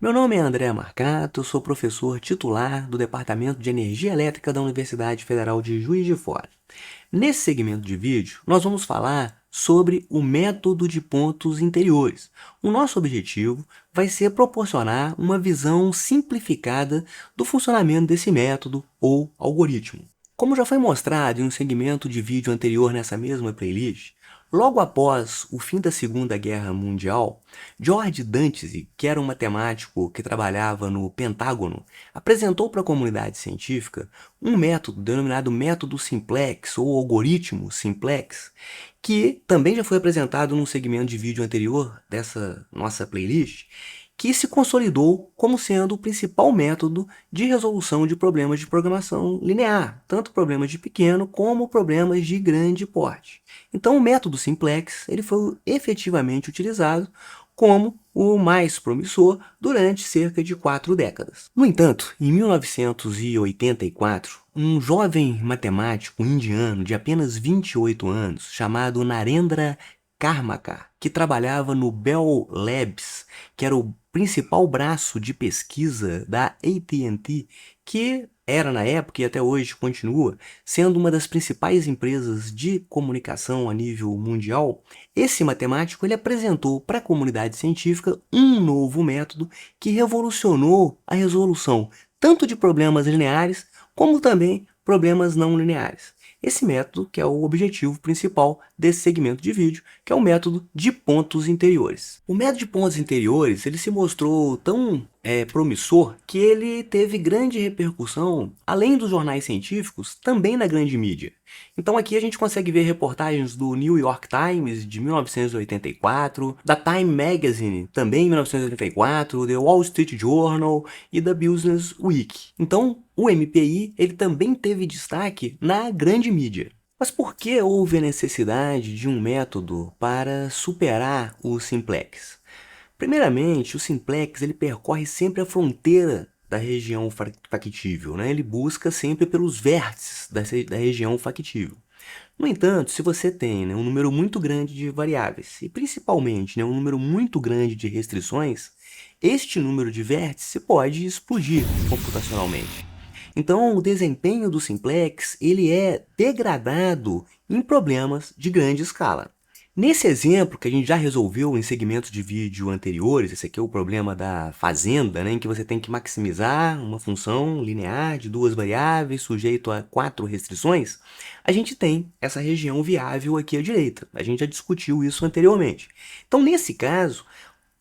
Meu nome é André Marcato, sou professor titular do Departamento de Energia Elétrica da Universidade Federal de Juiz de Fora. Nesse segmento de vídeo, nós vamos falar sobre o método de pontos interiores. O nosso objetivo vai ser proporcionar uma visão simplificada do funcionamento desse método ou algoritmo. Como já foi mostrado em um segmento de vídeo anterior nessa mesma playlist, logo após o fim da Segunda Guerra Mundial, George Dantzig, que era um matemático que trabalhava no Pentágono, apresentou para a comunidade científica um método denominado método simplex ou algoritmo simplex, que também já foi apresentado num segmento de vídeo anterior dessa nossa playlist, que se consolidou como sendo o principal método de resolução de problemas de programação linear, tanto problemas de pequeno como problemas de grande porte. Então, o método simplex ele foi efetivamente utilizado como o mais promissor durante cerca de 4 décadas. No entanto, em 1984, um jovem matemático indiano de apenas 28 anos, chamado Narendra Karmakar, que trabalhava no Bell Labs, que era o principal braço de pesquisa da AT&T, que era na época e até hoje continua sendo uma das principais empresas de comunicação a nível mundial. Esse matemático ele apresentou para a comunidade científica um novo método que revolucionou a resolução tanto de problemas lineares como também problemas não lineares. Esse método que é o objetivo principal desse segmento de vídeo, que é o método de pontos interiores. O método de pontos interiores ele se mostrou tão promissor que ele teve grande repercussão, além dos jornais científicos, também na grande mídia. Então aqui a gente consegue ver reportagens do New York Times de 1984, da Time Magazine também em 1984, The Wall Street Journal e da Business Week. Então o MPI ele também teve destaque na grande mídia. Mas por que houve a necessidade de um método para superar o simplex? Primeiramente, o simplex ele percorre sempre a fronteira da região factível, né? Ele busca sempre pelos vértices da região factível. No entanto, se você tem, né, um número muito grande de variáveis e principalmente, né, um número muito grande de restrições, este número de vértices pode explodir computacionalmente. Então, o desempenho do simplex ele é degradado em problemas de grande escala. Nesse exemplo que a gente já resolveu em segmentos de vídeo anteriores, esse aqui é o problema da fazenda, né, em que você tem que maximizar uma função linear de 2 variáveis sujeito a 4 restrições, a gente tem essa região viável aqui à direita. A gente já discutiu isso anteriormente. Então, nesse caso,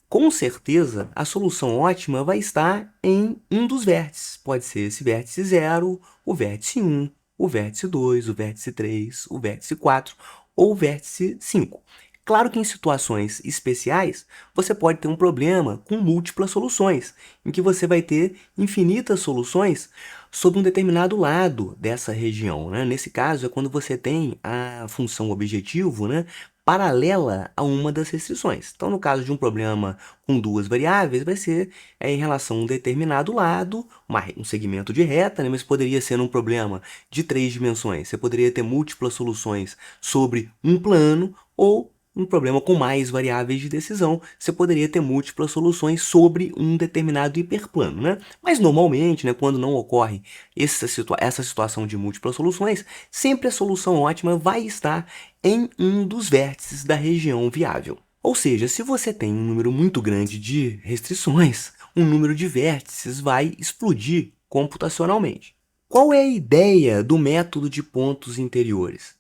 com certeza, a solução ótima vai estar em um dos vértices. Pode ser esse vértice 0, o vértice 1, o vértice 2, o vértice 3, o vértice 4 ou o vértice 5. Claro que em situações especiais, você pode ter um problema com múltiplas soluções, em que você vai ter infinitas soluções sobre um determinado lado dessa região, né? Nesse caso, é quando você tem a função objetivo, né, paralela a uma das restrições. Então, no caso de um problema com 2 variáveis, vai ser em relação a um determinado lado, um segmento de reta, né? Mas poderia ser um problema de 3 dimensões. Você poderia ter múltiplas soluções sobre um plano ou um problema com mais variáveis de decisão, você poderia ter múltiplas soluções sobre um determinado hiperplano, né? Mas normalmente, né, quando não ocorre essa situação de múltiplas soluções, sempre a solução ótima vai estar em um dos vértices da região viável. Ou seja, se você tem um número muito grande de restrições, um número de vértices vai explodir computacionalmente. Qual é a ideia do método de pontos interiores?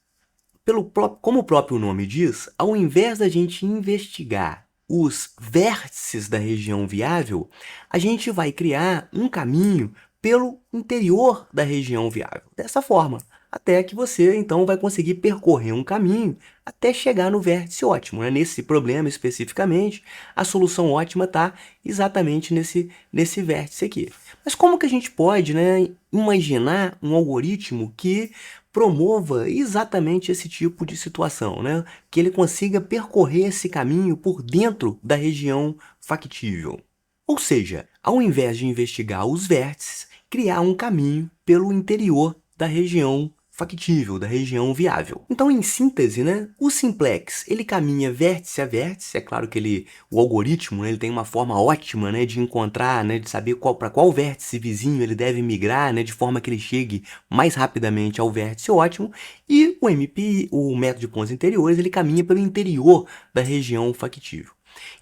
Como o próprio nome diz, ao invés da gente investigar os vértices da região viável, a gente vai criar um caminho pelo interior da região viável. Dessa forma, até que você então vai conseguir percorrer um caminho até chegar no vértice ótimo, né? Nesse problema especificamente, a solução ótima está exatamente nesse vértice aqui. Mas como que a gente pode, né, imaginar um algoritmo que promova exatamente esse tipo de situação, né? Que ele consiga percorrer esse caminho por dentro da região factível? Ou seja, ao invés de investigar os vértices, criar um caminho pelo interior da região factível, da região viável. Então, em síntese, né, o simplex, ele caminha vértice a vértice. É claro que o algoritmo, né, ele tem uma forma ótima, né, de encontrar, né, de saber para qual vértice vizinho ele deve migrar, né, de forma que ele chegue mais rapidamente ao vértice ótimo. E o MPI, o método de pontos interiores, ele caminha pelo interior da região factível.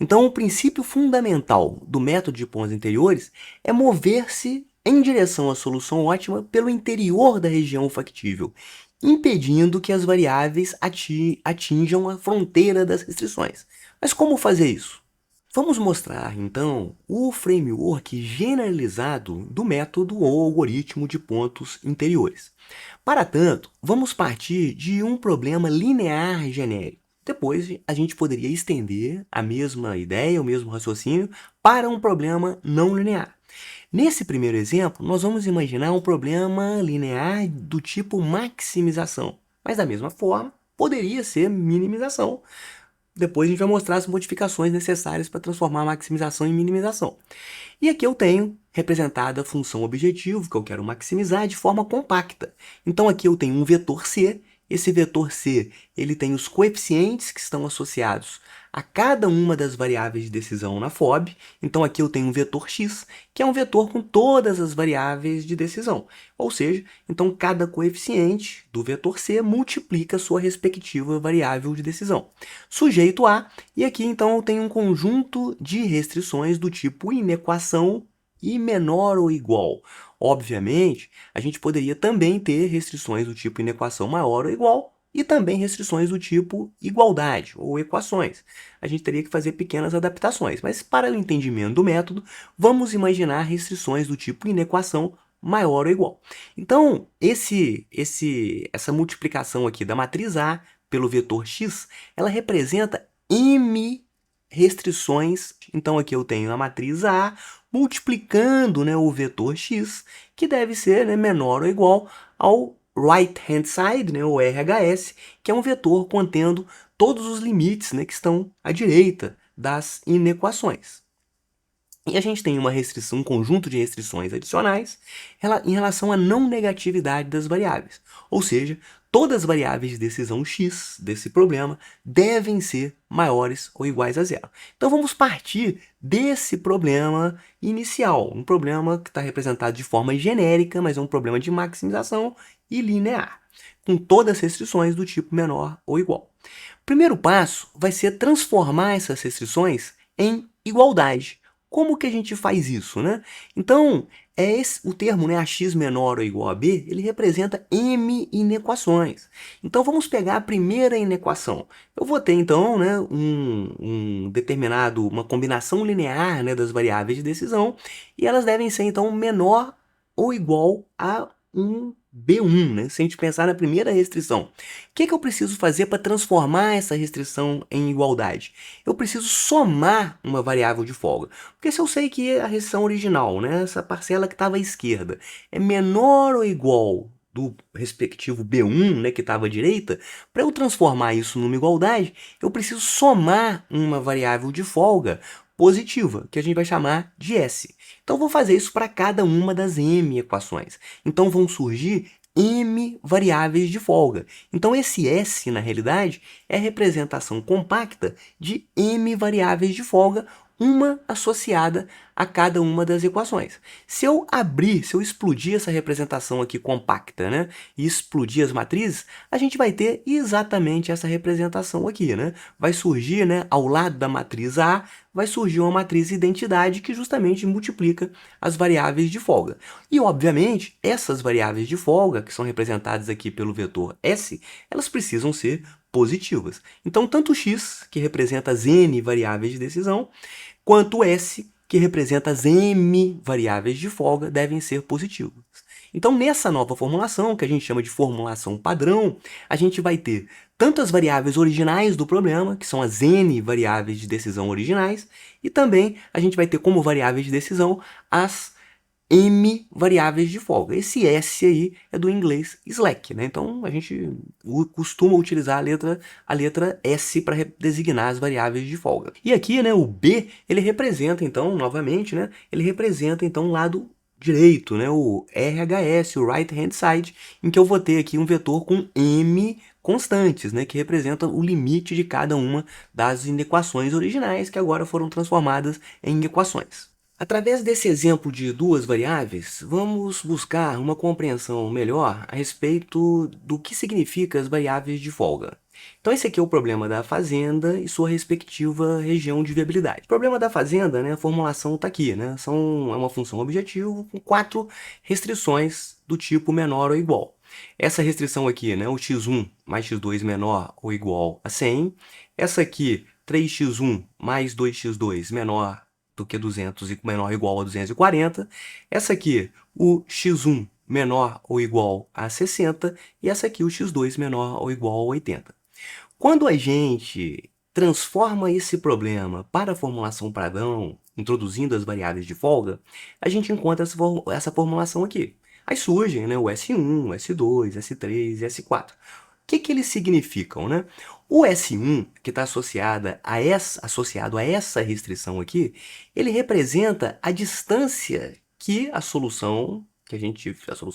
Então, o princípio fundamental do método de pontos interiores é mover-se em direção à solução ótima pelo interior da região factível, impedindo que as variáveis atinjam a fronteira das restrições. Mas como fazer isso? Vamos mostrar, então, o framework generalizado do método ou algoritmo de pontos interiores. Para tanto, vamos partir de um problema linear genérico. Depois, a gente poderia estender a mesma ideia, o mesmo raciocínio, para um problema não linear. Nesse primeiro exemplo, nós vamos imaginar um problema linear do tipo maximização, mas da mesma forma, poderia ser minimização. Depois a gente vai mostrar as modificações necessárias para transformar a maximização em minimização. E aqui eu tenho representada a função objetivo, que eu quero maximizar de forma compacta. Então aqui eu tenho um vetor C. Esse vetor C, ele tem os coeficientes que estão associados a cada uma das variáveis de decisão na FOB. Então aqui eu tenho um vetor X, que é um vetor com todas as variáveis de decisão. Ou seja, então cada coeficiente do vetor C multiplica sua respectiva variável de decisão. Sujeito a, e aqui então eu tenho um conjunto de restrições do tipo inequação e menor ou igual. Obviamente, a gente poderia também ter restrições do tipo inequação maior ou igual e também restrições do tipo igualdade ou equações. A gente teria que fazer pequenas adaptações, mas para o entendimento do método, vamos imaginar restrições do tipo inequação maior ou igual. Então, essa multiplicação aqui da matriz A pelo vetor X, ela representa M restrições. Então, aqui eu tenho a matriz A multiplicando, né, o vetor X, que deve ser, né, menor ou igual ao right-hand side, né, ou RHS, que é um vetor contendo todos os limites, né, que estão à direita das inequações. E a gente tem uma restrição, um conjunto de restrições adicionais em relação à não negatividade das variáveis. Ou seja, todas as variáveis de decisão x desse problema devem ser maiores ou iguais a zero. Então vamos partir desse problema inicial, um problema que está representado de forma genérica, mas é um problema de maximização e linear, com todas as restrições do tipo menor ou igual. O primeiro passo vai ser transformar essas restrições em igualdade. Como que a gente faz isso, né? Então, o termo, né, ax menor ou igual a b, ele representa m inequações. Então, vamos pegar a primeira inequação. Eu vou ter, então, né, uma combinação linear, né, das variáveis de decisão, e elas devem ser, então, menor ou igual a um B1, né? Se a gente pensar na primeira restrição. O que eu preciso fazer para transformar essa restrição em igualdade? Eu preciso somar uma variável de folga. Porque se eu sei que a restrição original, né, essa parcela que estava à esquerda, é menor ou igual do respectivo B1, né, que estava à direita, para eu transformar isso numa igualdade, eu preciso somar uma variável de folga positiva, que a gente vai chamar de S. Então, vou fazer isso para cada uma das m equações. Então, vão surgir m variáveis de folga. Então, esse S, na realidade, é a representação compacta de m variáveis de folga, uma associada a cada uma das equações. Se eu explodir essa representação aqui compacta, né, e explodir as matrizes, a gente vai ter exatamente essa representação aqui, né? Vai surgir, né, ao lado da matriz A, vai surgir uma matriz identidade que justamente multiplica as variáveis de folga. E, obviamente, essas variáveis de folga, que são representadas aqui pelo vetor S, elas precisam ser positivas. Então, tanto x, que representa as n variáveis de decisão, quanto S, que representa as m variáveis de folga, devem ser positivas. Então, nessa nova formulação, que a gente chama de formulação padrão, a gente vai ter tanto as variáveis originais do problema, que são as n variáveis de decisão originais, e também a gente vai ter como variáveis de decisão as m variáveis de folga. Esse S aí é do inglês slack, né? Então, a gente costuma utilizar a letra S para designar as variáveis de folga. E aqui, né, o B, ele representa, então, novamente, né, ele representa, então, o lado direito, né, o RHS, o right hand side, em que eu vou ter aqui um vetor com m constantes, né, que representa o limite de cada uma das inequações originais que agora foram transformadas em equações. Através desse exemplo de duas variáveis, vamos buscar uma compreensão melhor a respeito do que significa as variáveis de folga. Então esse aqui é o problema da fazenda e sua respectiva região de viabilidade. O problema da fazenda, né, a formulação está aqui, né, é uma função objetivo com 4 restrições do tipo menor ou igual. Essa restrição aqui, né, o x1 mais x2 menor ou igual a 100. Essa aqui, 3x1 mais 2x2 menor do que 200 e menor ou igual a 240. Essa aqui, o x1 menor ou igual a 60. E essa aqui, o x2 menor ou igual a 80. Quando a gente transforma esse problema para a formulação padrão, introduzindo as variáveis de folga, a gente encontra essa formulação aqui. Aí surgem, né, o S1, o S2, S3 e S4. O que eles significam, né? O S1, que está associado a essa restrição aqui, ele representa a distância que a solução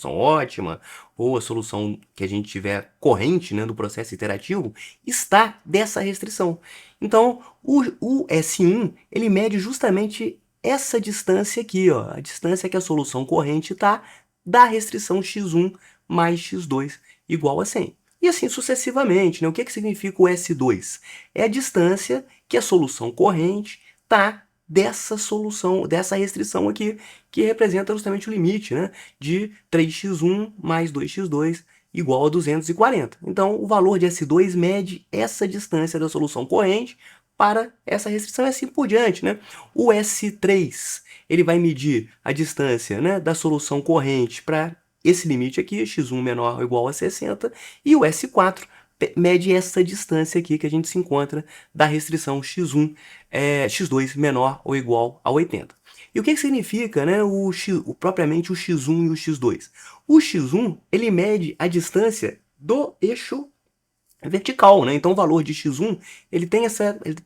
ótima, ou a solução que a gente tiver corrente, né, do processo iterativo, está dessa restrição. Então, o S1, ele mede justamente essa distância aqui, ó, a distância que a solução corrente está da restrição x1 mais x2 igual a 100. E assim sucessivamente, né? O que significa o S2? É a distância que a solução corrente está dessa restrição aqui, que representa justamente o limite, né, de 3x1 mais 2x2 igual a 240. Então, o valor de S2 mede essa distância da solução corrente para essa restrição e assim por diante, né? O S3, ele vai medir a distância, né, da solução corrente para esse limite aqui, x1 menor ou igual a 60, e o S4 mede essa distância aqui que a gente se encontra da restrição x1, x2 menor ou igual a 80. E o que significa, né, propriamente o x1 e o x2? O x1, ele mede a distância do eixo vertical, né? Então o valor de x1,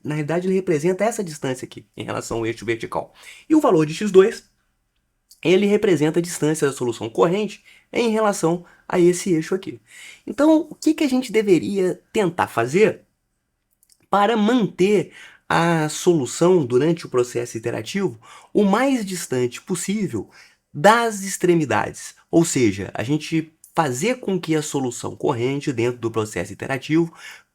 na realidade ele representa essa distância aqui em relação ao eixo vertical. E o valor de x2, ele representa a distância da solução corrente em relação a esse eixo aqui. Então, o que a gente deveria tentar fazer para manter a solução durante o processo iterativo o mais distante possível das extremidades? Ou seja, a gente fazer com que a solução corrente dentro do processo iterativo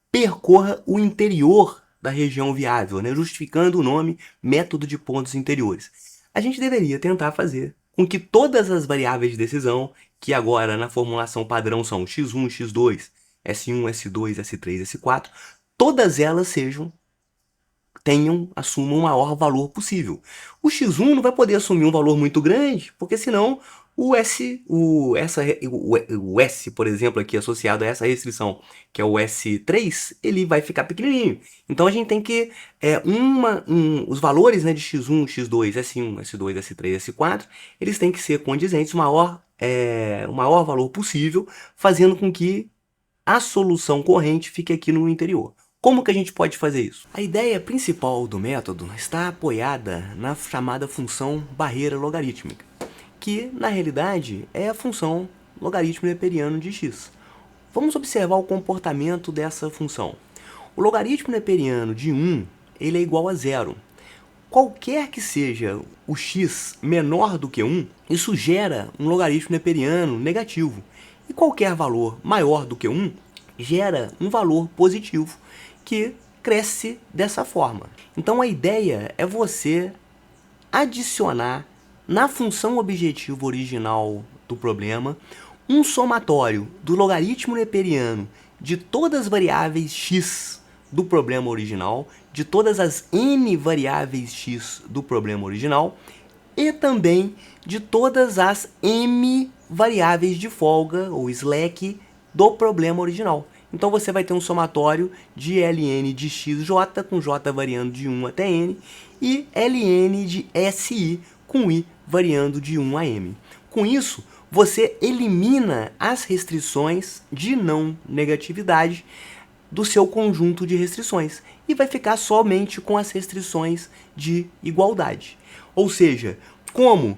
percorra o interior da região viável, né? Justificando o nome método de pontos interiores. A gente deveria tentar fazer com que todas as variáveis de decisão, que agora na formulação padrão são x1, x2, S1, S2, S3, S4, todas elas assumam o maior valor possível. O x1 não vai poder assumir um valor muito grande, porque senão o S, por exemplo, aqui associado a essa restrição, que é o S3, ele vai ficar pequenininho. Então a gente tem que, os valores, né, de x1, x2, S1, S2, S3, S4, eles têm que ser condizentes, o maior valor possível, fazendo com que a solução corrente fique aqui no interior. Como que a gente pode fazer isso? A ideia principal do método está apoiada na chamada função barreira logarítmica, que, na realidade, é a função logaritmo neperiano de x. Vamos observar o comportamento dessa função. O logaritmo neperiano de 1, ele é igual a 0. Qualquer que seja o x menor do que 1, isso gera um logaritmo neperiano negativo. E qualquer valor maior do que 1 gera um valor positivo que cresce dessa forma. Então a ideia é você adicionar na função objetivo original do problema um somatório do logaritmo neperiano de todas as variáveis x do problema original, de todas as n variáveis x do problema original e também de todas as m variáveis de folga ou slack do problema original. Então você vai ter um somatório de ln de xj, com j variando de 1 até n, e ln de si, com i variando de 1 a m. Com isso, você elimina as restrições de não negatividade do seu conjunto de restrições e vai ficar somente com as restrições de igualdade. Ou seja, como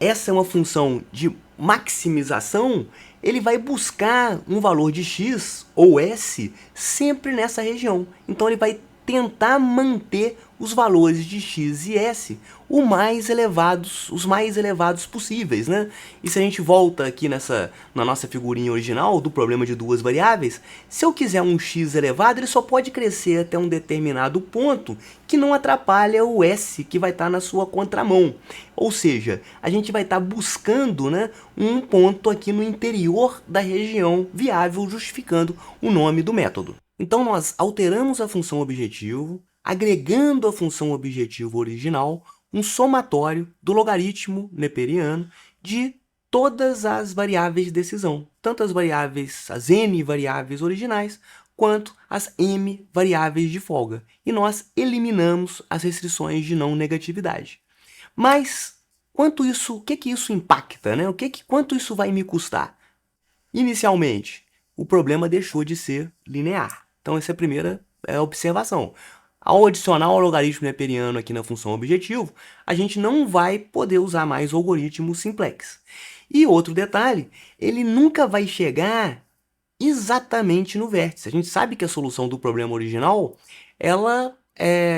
essa é uma função de maximização, ele vai buscar um valor de x ou s sempre nessa região. Então ele vai tentar manter os valores de x e s os mais elevados possíveis, né? E se a gente volta aqui na nossa figurinha original do problema de duas variáveis, se eu quiser um x elevado, ele só pode crescer até um determinado ponto que não atrapalha o s que vai estar na sua contramão. Ou seja, a gente vai estar buscando, né, um ponto aqui no interior da região viável, justificando o nome do método. Então nós alteramos a função objetivo, agregando à função objetivo original um somatório do logaritmo neperiano de todas as variáveis de decisão, tanto as n variáveis originais, quanto as m variáveis de folga. E nós eliminamos as restrições de não negatividade. Mas o que isso impacta, né? Quanto isso vai me custar? Inicialmente, o problema deixou de ser linear. Então essa é a primeira observação. Ao adicionar o logaritmo neperiano aqui na função objetivo, a gente não vai poder usar mais o algoritmo simplex. E outro detalhe, ele nunca vai chegar exatamente no vértice. A gente sabe que a solução do problema original, ela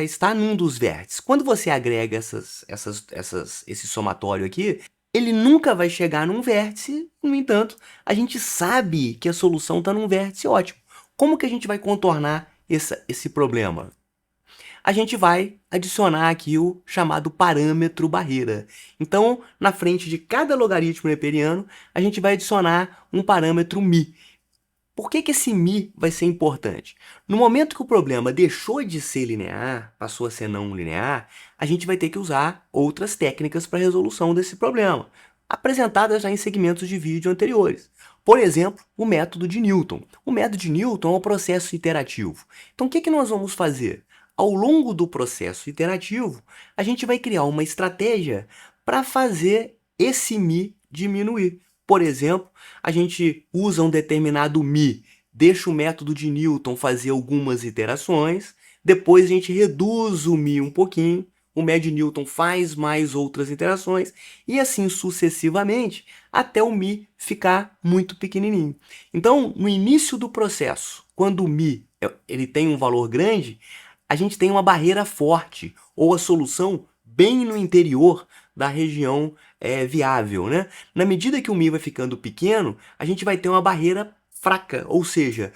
está num dos vértices. Quando você agrega esse somatório aqui, ele nunca vai chegar num vértice, no entanto, a gente sabe que a solução está num vértice ótimo. Como que a gente vai contornar esse problema? A gente vai adicionar aqui o chamado parâmetro barreira. Então, na frente de cada logaritmo neperiano, a gente vai adicionar um parâmetro μ. Por que esse μ vai ser importante? No momento que o problema deixou de ser linear, passou a ser não linear, a gente vai ter que usar outras técnicas para a resolução desse problema, apresentadas já em segmentos de vídeo anteriores. Por exemplo, o método de Newton. O método de Newton é um processo iterativo. Então, o que nós vamos fazer? Ao longo do processo iterativo, a gente vai criar uma estratégia para fazer esse μ diminuir. Por exemplo, a gente usa um determinado μ, deixa o método de Newton fazer algumas iterações, depois a gente reduz o μ um pouquinho, o método de Newton faz mais outras iterações, e assim sucessivamente, até o μ ficar muito pequenininho. Então, no início do processo, quando o μ ele tem um valor grande, a gente tem uma barreira forte, ou a solução bem no interior da região viável, né? Na medida que o μ vai ficando pequeno, a gente vai ter uma barreira fraca, ou seja,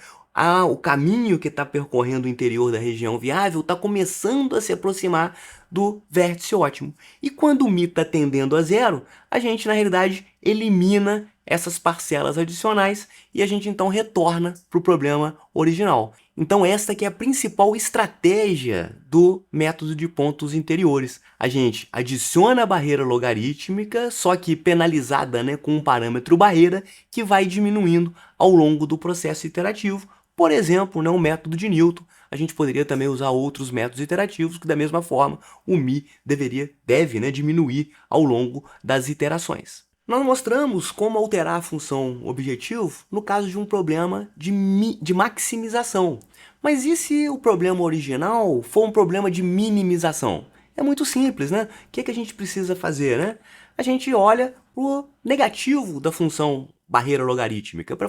o caminho que está percorrendo o interior da região viável está começando a se aproximar do vértice ótimo. E quando o μ está tendendo a zero, a gente, na realidade, elimina essas parcelas adicionais e a gente então retorna para o problema original. Então essa que é a principal estratégia do método de pontos interiores. A gente adiciona a barreira logarítmica, só que penalizada, né, com um parâmetro barreira que vai diminuindo ao longo do processo iterativo. Por exemplo, né, o método de Newton. A gente poderia também usar outros métodos iterativos que, da mesma forma, o μ deve, né, diminuir ao longo das iterações. Nós mostramos como alterar a função objetivo no caso de um problema de maximização. Mas e se o problema original for um problema de minimização? É muito simples, né? O que a gente precisa fazer, né? A gente olha para o negativo da função barreira logarítmica, para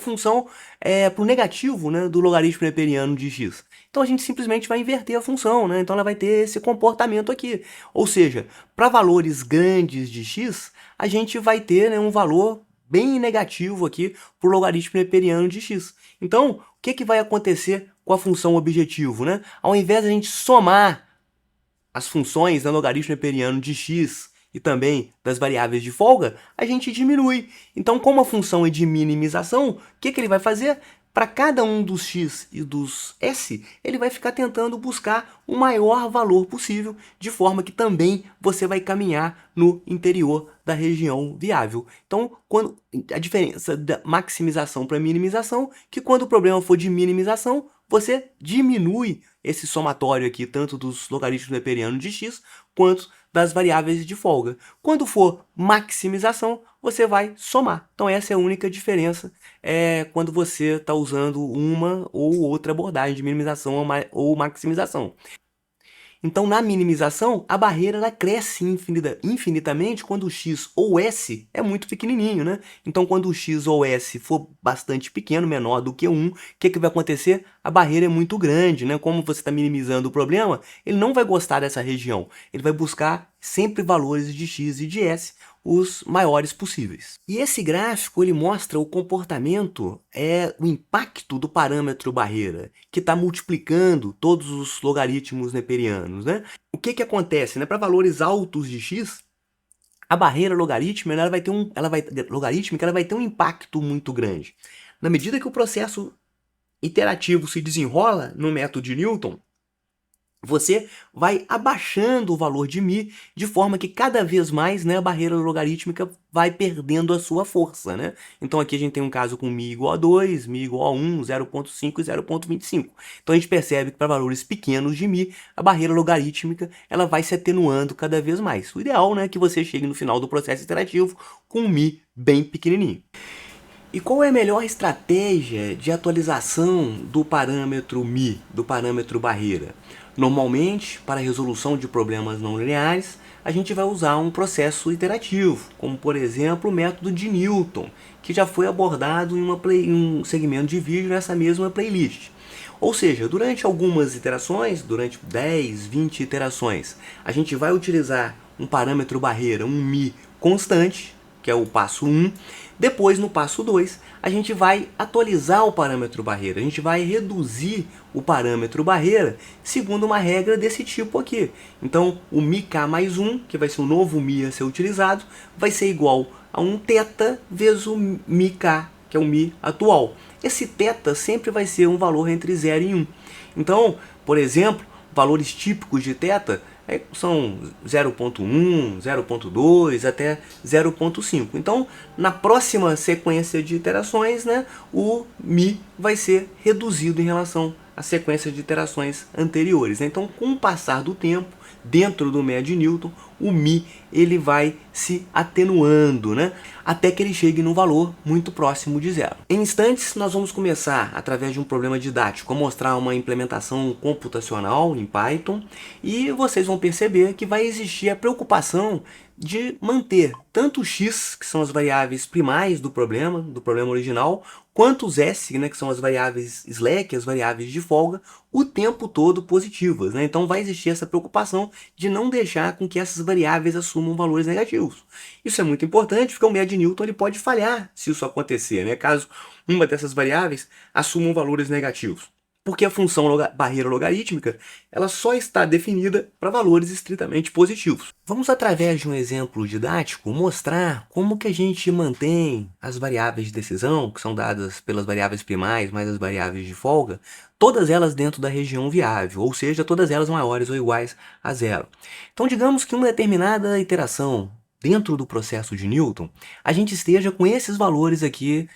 o negativo, né, do logaritmo neperiano de x. Então a gente simplesmente vai inverter a função, né? Então ela vai ter esse comportamento aqui. Ou seja, para valores grandes de x, a gente vai ter, né, um valor bem negativo aqui para o logaritmo neperiano de x. Então, o que vai acontecer com a função objetivo, né? Ao invés de a gente somar as funções do logaritmo neperiano de x e também das variáveis de folga, a gente diminui. Então, como a função é de minimização, o que ele vai fazer? Para cada um dos x e dos s, ele vai ficar tentando buscar o maior valor possível, de forma que também você vai caminhar no interior da região viável. Então, a diferença da maximização para minimização, que quando o problema for de minimização, você diminui esse somatório aqui, tanto dos logaritmos neperianos de x, quanto das variáveis de folga. Quando for maximização, você vai somar. Então essa é a única diferença quando você está usando uma ou outra abordagem de minimização ou maximização. Então, na minimização, a barreira ela cresce infinitamente quando o x ou s é muito pequenininho, né? Então, quando o x ou s for bastante pequeno, menor do que 1, o que vai acontecer? A barreira é muito grande, né? Como você está minimizando o problema, ele não vai gostar dessa região. Ele vai buscar sempre valores de x e de s os maiores possíveis. E esse gráfico ele mostra o comportamento, o impacto do parâmetro barreira, que está multiplicando todos os logaritmos neperianos, né? O que acontece, né? Para valores altos de x, a barreira logarítmica ela vai ter um impacto muito grande. Na medida que o processo iterativo se desenrola no método de Newton, você vai abaixando o valor de μ, de forma que cada vez mais, né, a barreira logarítmica vai perdendo a sua força, né? Então aqui a gente tem um caso com μ igual a 2, μ igual a 1, 0,5 e 0,25. Então a gente percebe que para valores pequenos de μ, a barreira logarítmica ela vai se atenuando cada vez mais. O ideal, né, é que você chegue no final do processo iterativo com um μ bem pequenininho. E qual é a melhor estratégia de atualização do parâmetro μ, do parâmetro barreira? Normalmente, para a resolução de problemas não lineares, a gente vai usar um processo iterativo, como por exemplo o método de Newton, que já foi abordado em um segmento de vídeo nessa mesma playlist. Ou seja, durante algumas iterações, durante 10, 20 iterações, a gente vai utilizar um parâmetro barreira, um μ constante, que é o passo 1. Depois, no passo 2, a gente vai atualizar o parâmetro barreira. A gente vai reduzir o parâmetro barreira segundo uma regra desse tipo aqui. Então, o μk mais 1, que vai ser o novo μ a ser utilizado, vai ser igual a um θ vezes o μk, que é o μ atual. Esse θ sempre vai ser um valor entre 0 e 1. Então, por exemplo, valores típicos de θ são 0,1, 0,2 até 0,5. Então, na próxima sequência de iterações, né, o μ vai ser reduzido em relação à sequência de iterações anteriores. Então, com o passar do tempo, dentro do método de Newton, o μ ele vai se atenuando, né, até que ele chegue num valor muito próximo de zero. Em instantes, nós vamos começar, através de um problema didático, a mostrar uma implementação computacional em Python, e vocês vão perceber que vai existir a preocupação de manter tanto o x, que são as variáveis primais do problema original, quanto os s, né, que são as variáveis slack, as variáveis de folga, o tempo todo positivas, né? Então vai existir essa preocupação de não deixar com que essas variáveis assumam valores negativos. Isso é muito importante, porque o método de Newton ele pode falhar se isso acontecer, né? Caso uma dessas variáveis assumam valores negativos. Porque a função barreira logarítmica ela só está definida para valores estritamente positivos. Vamos, através de um exemplo didático, mostrar como que a gente mantém as variáveis de decisão, que são dadas pelas variáveis primais mais as variáveis de folga, todas elas dentro da região viável, ou seja, todas elas maiores ou iguais a zero. Então, digamos que uma determinada iteração dentro do processo de Newton, a gente esteja com esses valores aqui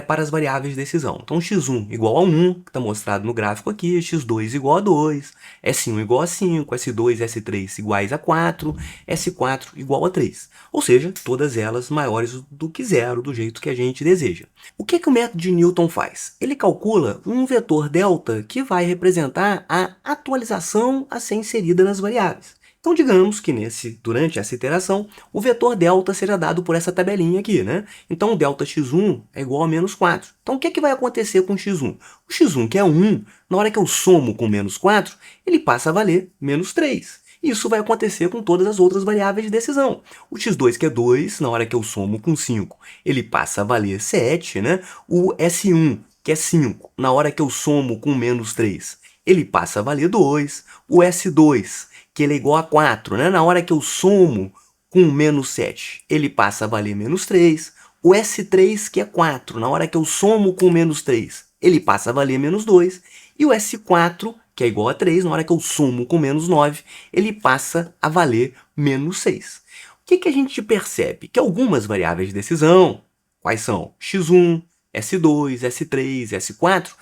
para as variáveis de decisão. Então, x1 igual a 1, que está mostrado no gráfico aqui, x2 igual a 2, S1 igual a 5, S2 e S3 iguais a 4, S4 igual a 3. Ou seja, todas elas maiores do que zero, do jeito que a gente deseja. O que o método de Newton faz? Ele calcula um vetor delta que vai representar a atualização a ser inserida nas variáveis. Então, digamos que durante essa iteração, o vetor delta seja dado por essa tabelinha aqui, né? Então, o delta x1 é igual a menos 4. Então, o que vai acontecer com o x1? O x1, que é 1, na hora que eu somo com menos 4, ele passa a valer menos 3. Isso vai acontecer com todas as outras variáveis de decisão. O x2, que é 2, na hora que eu somo com 5, ele passa a valer 7, né? O S1, que é 5, na hora que eu somo com menos 3, ele passa a valer 2. O S2, que ele é igual a 4, né? Na hora que eu somo com menos 7, ele passa a valer menos 3. O S3, que é 4, na hora que eu somo com menos 3, ele passa a valer menos 2. E o S4, que é igual a 3, na hora que eu somo com menos 9, ele passa a valer menos 6. O que a gente percebe? Que algumas variáveis de decisão, quais são? x1, s2, s3, s4,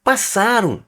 passaram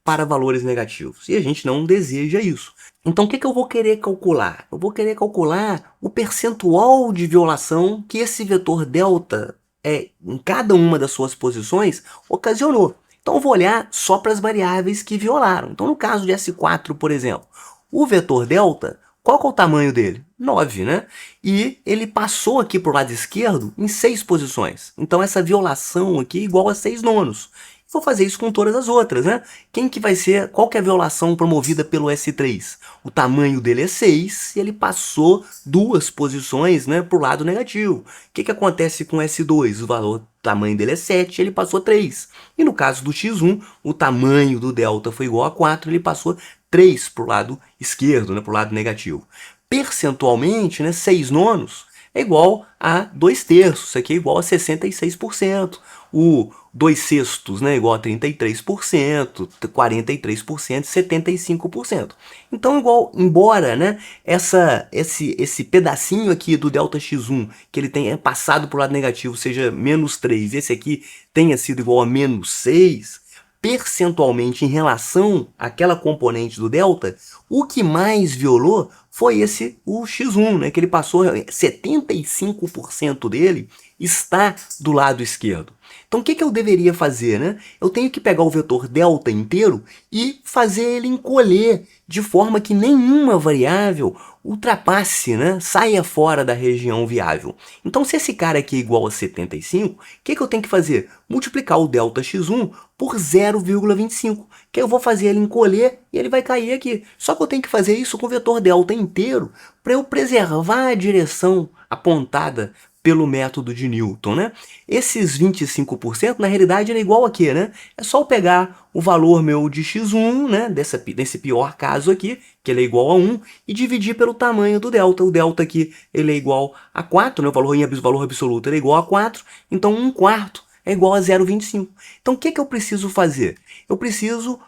para valores negativos. E a gente não deseja isso. Então, o que eu vou querer calcular? Eu vou querer calcular o percentual de violação que esse vetor delta, em cada uma das suas posições, ocasionou. Então, eu vou olhar só para as variáveis que violaram. Então, no caso de S4, por exemplo, O vetor delta, qual que é o tamanho dele? 9, né? E ele passou aqui para o lado esquerdo em 6 posições. Então essa violação aqui é igual a 6 nonos. Vou fazer isso com todas as outras, né? Quem que vai ser, qual que é a violação promovida pelo S3? O tamanho dele é 6 e ele passou 2 posições, né, para o lado negativo. O que que acontece com o S2? O tamanho dele é 7, ele passou 3. E no caso do X1, o tamanho do delta foi igual a 4, ele passou 3 para o lado esquerdo, né, para o lado negativo. Percentualmente, né, 6 nonos é igual a 2 terços, isso aqui é igual a 66%. O 2 sextos, né, igual a 33%, 43%, 75%. Então, embora, né, esse pedacinho aqui do ΔX1, que ele tenha passado para o lado negativo, seja menos 3, esse aqui tenha sido igual a menos 6, percentualmente em relação àquela componente do delta, o que mais violou foi o X1, né, que ele passou 75% dele está do lado esquerdo. Então o que eu deveria fazer, né? Eu tenho que pegar o vetor delta inteiro e fazer ele encolher de forma que nenhuma variável ultrapasse, né? Saia fora da região viável. Então se esse cara aqui é igual a 75, o que eu tenho que fazer? Multiplicar o delta x1 por 0,25, que eu vou fazer ele encolher e ele vai cair aqui. Só que eu tenho que fazer isso com o vetor delta inteiro para eu preservar a direção apontada pelo método de Newton, né? Esses 25%, na realidade, é igual a quê, né? É só eu pegar o valor meu de x1, né? Desse pior caso aqui, que ele é igual a 1, e dividir pelo tamanho do delta. O delta aqui, ele é igual a 4, né? O valor absoluto ele é igual a 4, então 1/4 é igual a 0,25. Então, o que eu preciso fazer? Eu preciso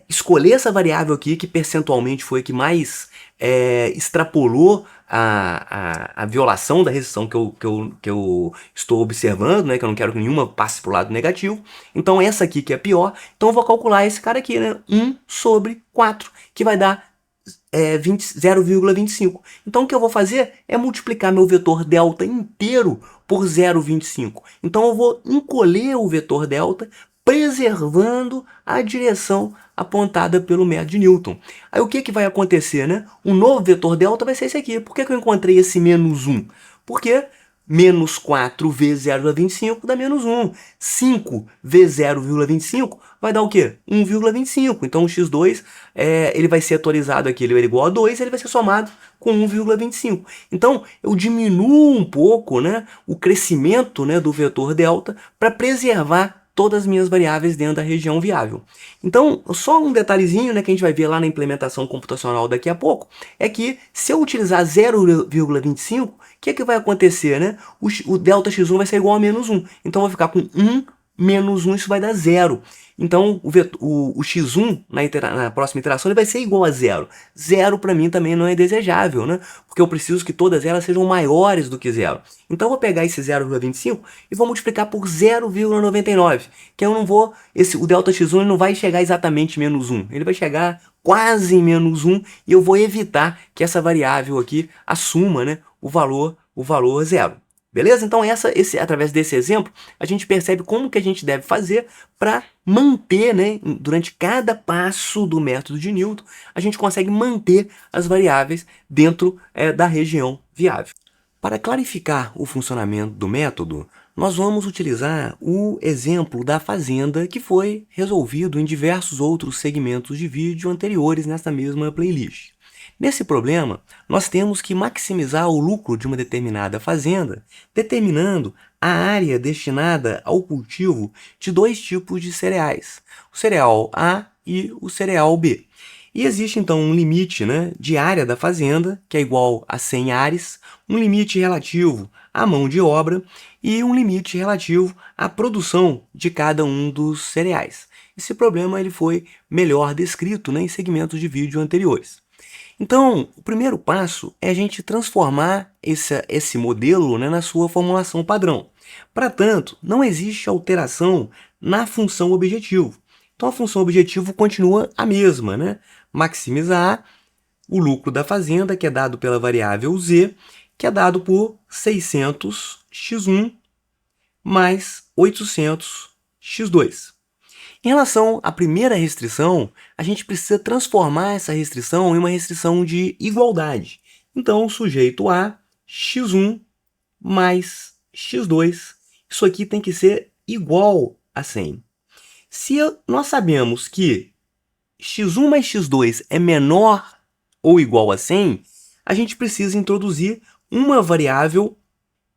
escolher essa variável aqui, que percentualmente foi a que mais extrapolou a violação da restrição que eu estou observando, né, que eu não quero que nenhuma passe para o lado negativo. Então essa aqui que é pior, então eu vou calcular esse cara aqui, né, 1/4, que vai dar 0,25. Então o que eu vou fazer é multiplicar meu vetor delta inteiro por 0,25. Então eu vou encolher o vetor delta preservando a direção apontada pelo método de Newton. Aí o que vai acontecer, né? O novo vetor delta vai ser esse aqui. Por que eu encontrei esse menos 1? Porque menos 4 vezes 0,25 dá menos 1. 5 vezes 0,25 vai dar o quê? 1,25. Então o x2 ele vai ser atualizado aqui, ele é igual a 2, ele vai ser somado com 1,25. Então eu diminuo um pouco, né, o crescimento, né, do vetor delta para preservar todas as minhas variáveis dentro da região viável. Então, só um detalhezinho, né, que a gente vai ver lá na implementação computacional daqui a pouco, é que se eu utilizar 0,25, o que vai acontecer, né? O delta x1 vai ser igual a menos 1. Então, eu vou ficar com 1 menos 1, isso vai dar 0. Então, o x1 na próxima iteração ele vai ser igual a 0. 0 para mim também não é desejável, né? Porque eu preciso que todas elas sejam maiores do que 0. Então, eu vou pegar esse 0,25 e vou multiplicar por 0,99, que eu não vou... o delta x1 não vai chegar exatamente em menos 1. Ele vai chegar quase em menos 1 e eu vou evitar que essa variável aqui assuma, né, o valor 0. Beleza? Então através desse exemplo, a gente percebe como que a gente deve fazer para manter, né, durante cada passo do método de Newton, a gente consegue manter as variáveis dentro da região viável. Para clarificar o funcionamento do método, nós vamos utilizar o exemplo da fazenda que foi resolvido em diversos outros segmentos de vídeo anteriores nessa mesma playlist. Nesse problema, nós temos que maximizar o lucro de uma determinada fazenda, determinando a área destinada ao cultivo de 2 tipos de cereais, o cereal A e o cereal B. E existe então um limite, né, de área da fazenda, que é igual a 100 ares, um limite relativo à mão de obra e um limite relativo à produção de cada um dos cereais. Esse problema ele foi melhor descrito, né, em segmentos de vídeo anteriores. Então, o primeiro passo é a gente transformar esse modelo, né, na sua formulação padrão. Para tanto, não existe alteração na função objetivo. Então, a função objetivo continua a mesma, né? Maximizar o lucro da fazenda, que é dado pela variável z, que é dado por 600x1 mais 800x2. Em relação à primeira restrição, a gente precisa transformar essa restrição em uma restrição de igualdade. Então, sujeito a x1 mais x2, isso aqui tem que ser igual a 100. Se nós sabemos que x1 mais x2 é menor ou igual a 100, a gente precisa introduzir uma variável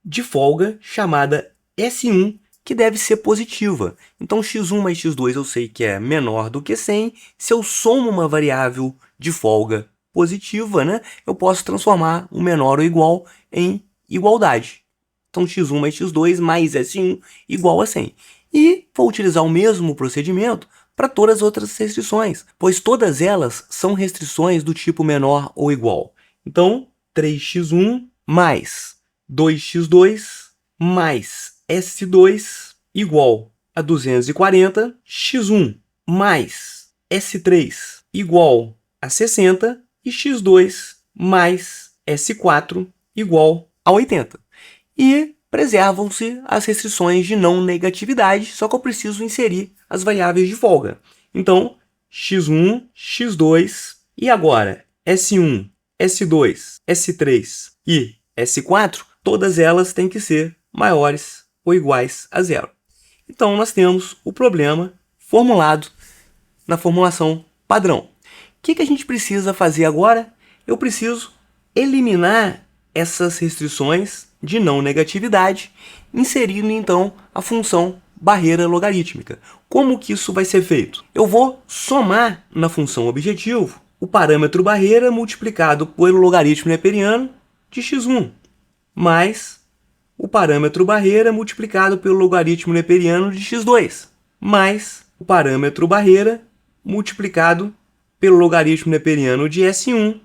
de folga chamada S1, que deve ser positiva. Então, x1 mais x2 eu sei que é menor do que 100. Se eu somo uma variável de folga positiva, né, eu posso transformar o menor ou igual em igualdade. Então, x1 mais x2 mais S1 igual a 100. E vou utilizar o mesmo procedimento para todas as outras restrições, pois todas elas são restrições do tipo menor ou igual. Então, 3x1 mais 2x2 mais S2 igual a 240, x1 mais S3 igual a 60 e x2 mais S4 igual a 80. E preservam-se as restrições de não negatividade, só que eu preciso inserir as variáveis de folga. Então, x1, x2 e agora S1, S2, S3 e S4, todas elas têm que ser maiores ou iguais a zero. Então, nós temos o problema formulado na formulação padrão. O que a gente precisa fazer agora? Eu preciso eliminar essas restrições de não negatividade, inserindo então a função barreira logarítmica. Como que isso vai ser feito? Eu vou somar na função objetivo o parâmetro barreira multiplicado pelo logaritmo neperiano de x1, mais o parâmetro barreira multiplicado pelo logaritmo neperiano de x2, mais o parâmetro barreira multiplicado pelo logaritmo neperiano de S1,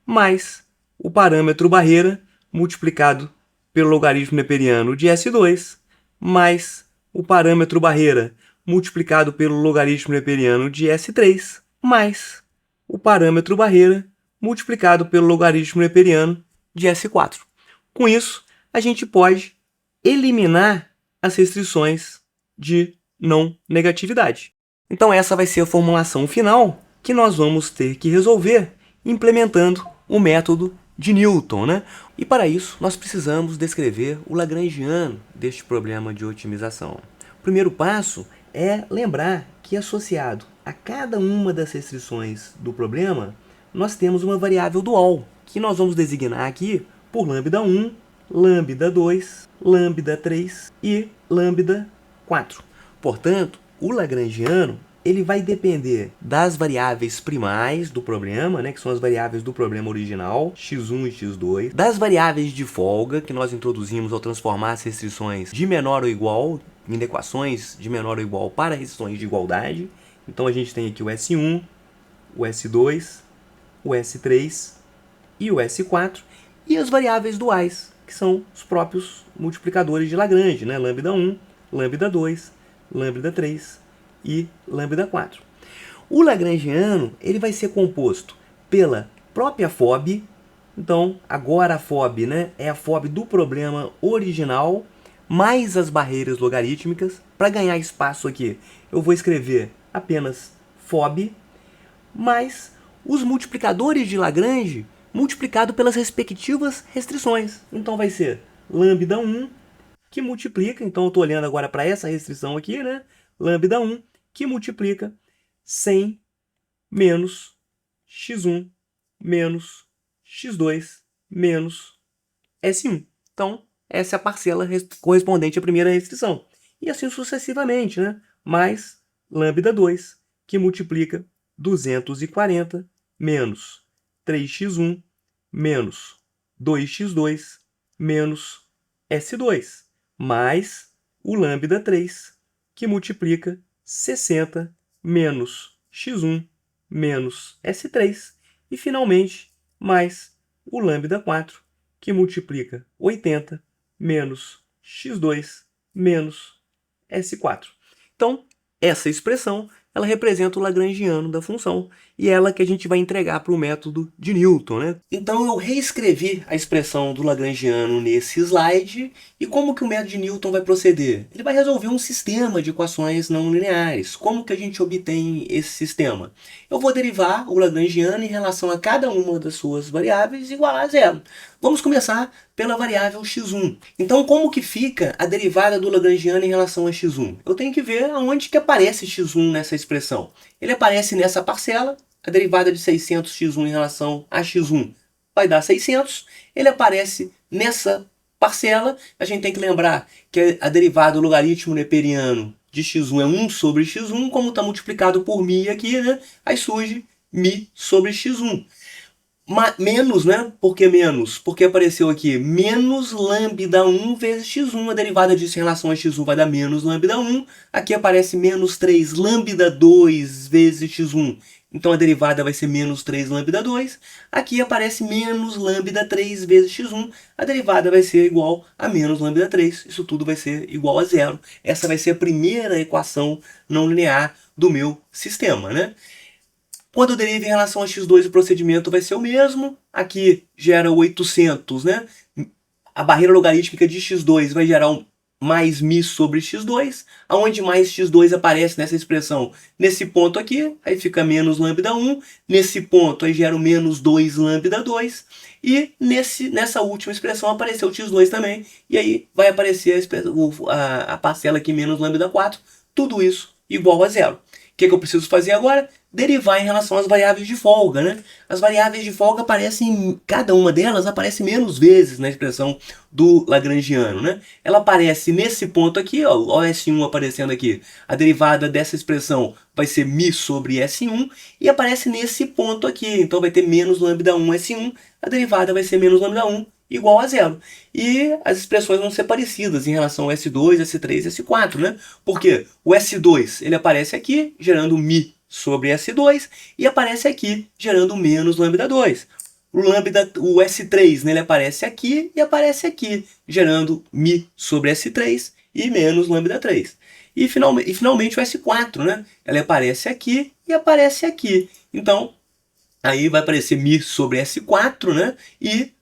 mais o parâmetro barreira multiplicado pelo logaritmo neperiano de S2, mais o parâmetro barreira multiplicado pelo logaritmo neperiano de S3, mais o parâmetro barreira multiplicado pelo logaritmo neperiano de S4. Com isso, a gente pode eliminar as restrições de não negatividade. Então essa vai ser a formulação final que nós vamos ter que resolver implementando o método de Newton, né? E para isso nós precisamos descrever o lagrangiano deste problema de otimização. O primeiro passo é lembrar que associado a cada uma das restrições do problema, nós temos uma variável dual, que nós vamos designar aqui por lambda 1, lambda 2, lambda 3 e lambda 4. Portanto, o lagrangiano ele vai depender das variáveis primais do problema, né, que são as variáveis do problema original, x1 e x2, das variáveis de folga, que nós introduzimos ao transformar as restrições de menor ou igual em equações de menor ou igual para restrições de igualdade. Então, a gente tem aqui o S1, o S2, o S3 e o S4, e as variáveis duais, que são os próprios multiplicadores de Lagrange, né? Lambda 1, lambda 2, lambda 3 e lambda 4. O lagrangiano ele vai ser composto pela própria FOB. Então, agora a FOB, né, é a FOB do problema original, mais as barreiras logarítmicas. Para ganhar espaço aqui, eu vou escrever apenas FOB, mais os multiplicadores de Lagrange multiplicado pelas respectivas restrições. Então vai ser lambda 1, que multiplica, então eu estou olhando agora para essa restrição aqui, né? Lambda 1, que multiplica 100 menos x1 menos x2 menos S1. Então, essa é a parcela correspondente à primeira restrição. E assim sucessivamente, né? Mais lambda 2, que multiplica 240 menos 3x1 menos 2x2 menos S2, mais o lambda 3, que multiplica 60 menos x1 menos S3, e finalmente mais o lambda 4, que multiplica 80 menos x2 menos S4. Então, essa expressão ela representa o lagrangiano da função, e ela que a gente vai entregar para o método de Newton, né? Então eu reescrevi a expressão do lagrangiano nesse slide, e como que o método de Newton vai proceder? Ele vai resolver um sistema de equações não lineares. Como que a gente obtém esse sistema? Eu vou derivar o lagrangiano em relação a cada uma das suas variáveis igual a zero. Vamos começar pela variável x1. Então, como que fica a derivada do lagrangiano em relação a x1? Eu tenho que ver aonde que aparece x1 nessa expressão. Ele aparece nessa parcela, a derivada de 600x1 em relação a x1 vai dar 600. Ele aparece nessa parcela, a gente tem que lembrar que a derivada do logaritmo neperiano de x1 é 1 sobre x1, como está multiplicado por μ aqui, né? Aí surge μ sobre x1. Menos, né? Por que menos? Porque apareceu aqui menos lambda 1 vezes x1. A derivada disso em relação a x1 vai dar menos lambda 1. Aqui aparece menos 3 lambda 2 vezes x1. Então a derivada vai ser menos 3 lambda 2. Aqui aparece menos lambda 3 vezes x1. A derivada vai ser igual a menos lambda 3. Isso tudo vai ser igual a zero. Essa vai ser a primeira equação não linear do meu sistema, né? Quando eu derivo em relação a x2, o procedimento vai ser o mesmo. Aqui gera 800, né? A barreira logarítmica de x2 vai gerar um mais μ sobre x2. Aonde mais x2 aparece nessa expressão? Nesse ponto aqui, aí fica menos lambda 1. Nesse ponto, aí gera o menos 2 lambda 2. E nessa última expressão apareceu o x2 também. E aí vai aparecer a parcela aqui, menos lambda 4. Tudo isso igual a zero. O que eu preciso fazer agora? Derivar em relação às variáveis de folga, né? As variáveis de folga aparecem, cada uma delas aparece menos vezes na expressão do lagrangiano, né? Ela aparece nesse ponto aqui, ó, o S1 aparecendo aqui. A derivada dessa expressão vai ser μ sobre S1 e aparece nesse ponto aqui. Então vai ter menos lambda 1 S1, a derivada vai ser menos lambda 1 igual a zero. E as expressões vão ser parecidas em relação ao S2, S3 e S4, né? Porque o S2 ele aparece aqui, gerando μ sobre S2, e aparece aqui, gerando menos lambda 2. O S3 né, ele aparece aqui e aparece aqui, gerando μ sobre S3 e menos lambda 3. E finalmente o S4, né? Ele aparece aqui e aparece aqui. Então, aí vai aparecer μ sobre S4, né? E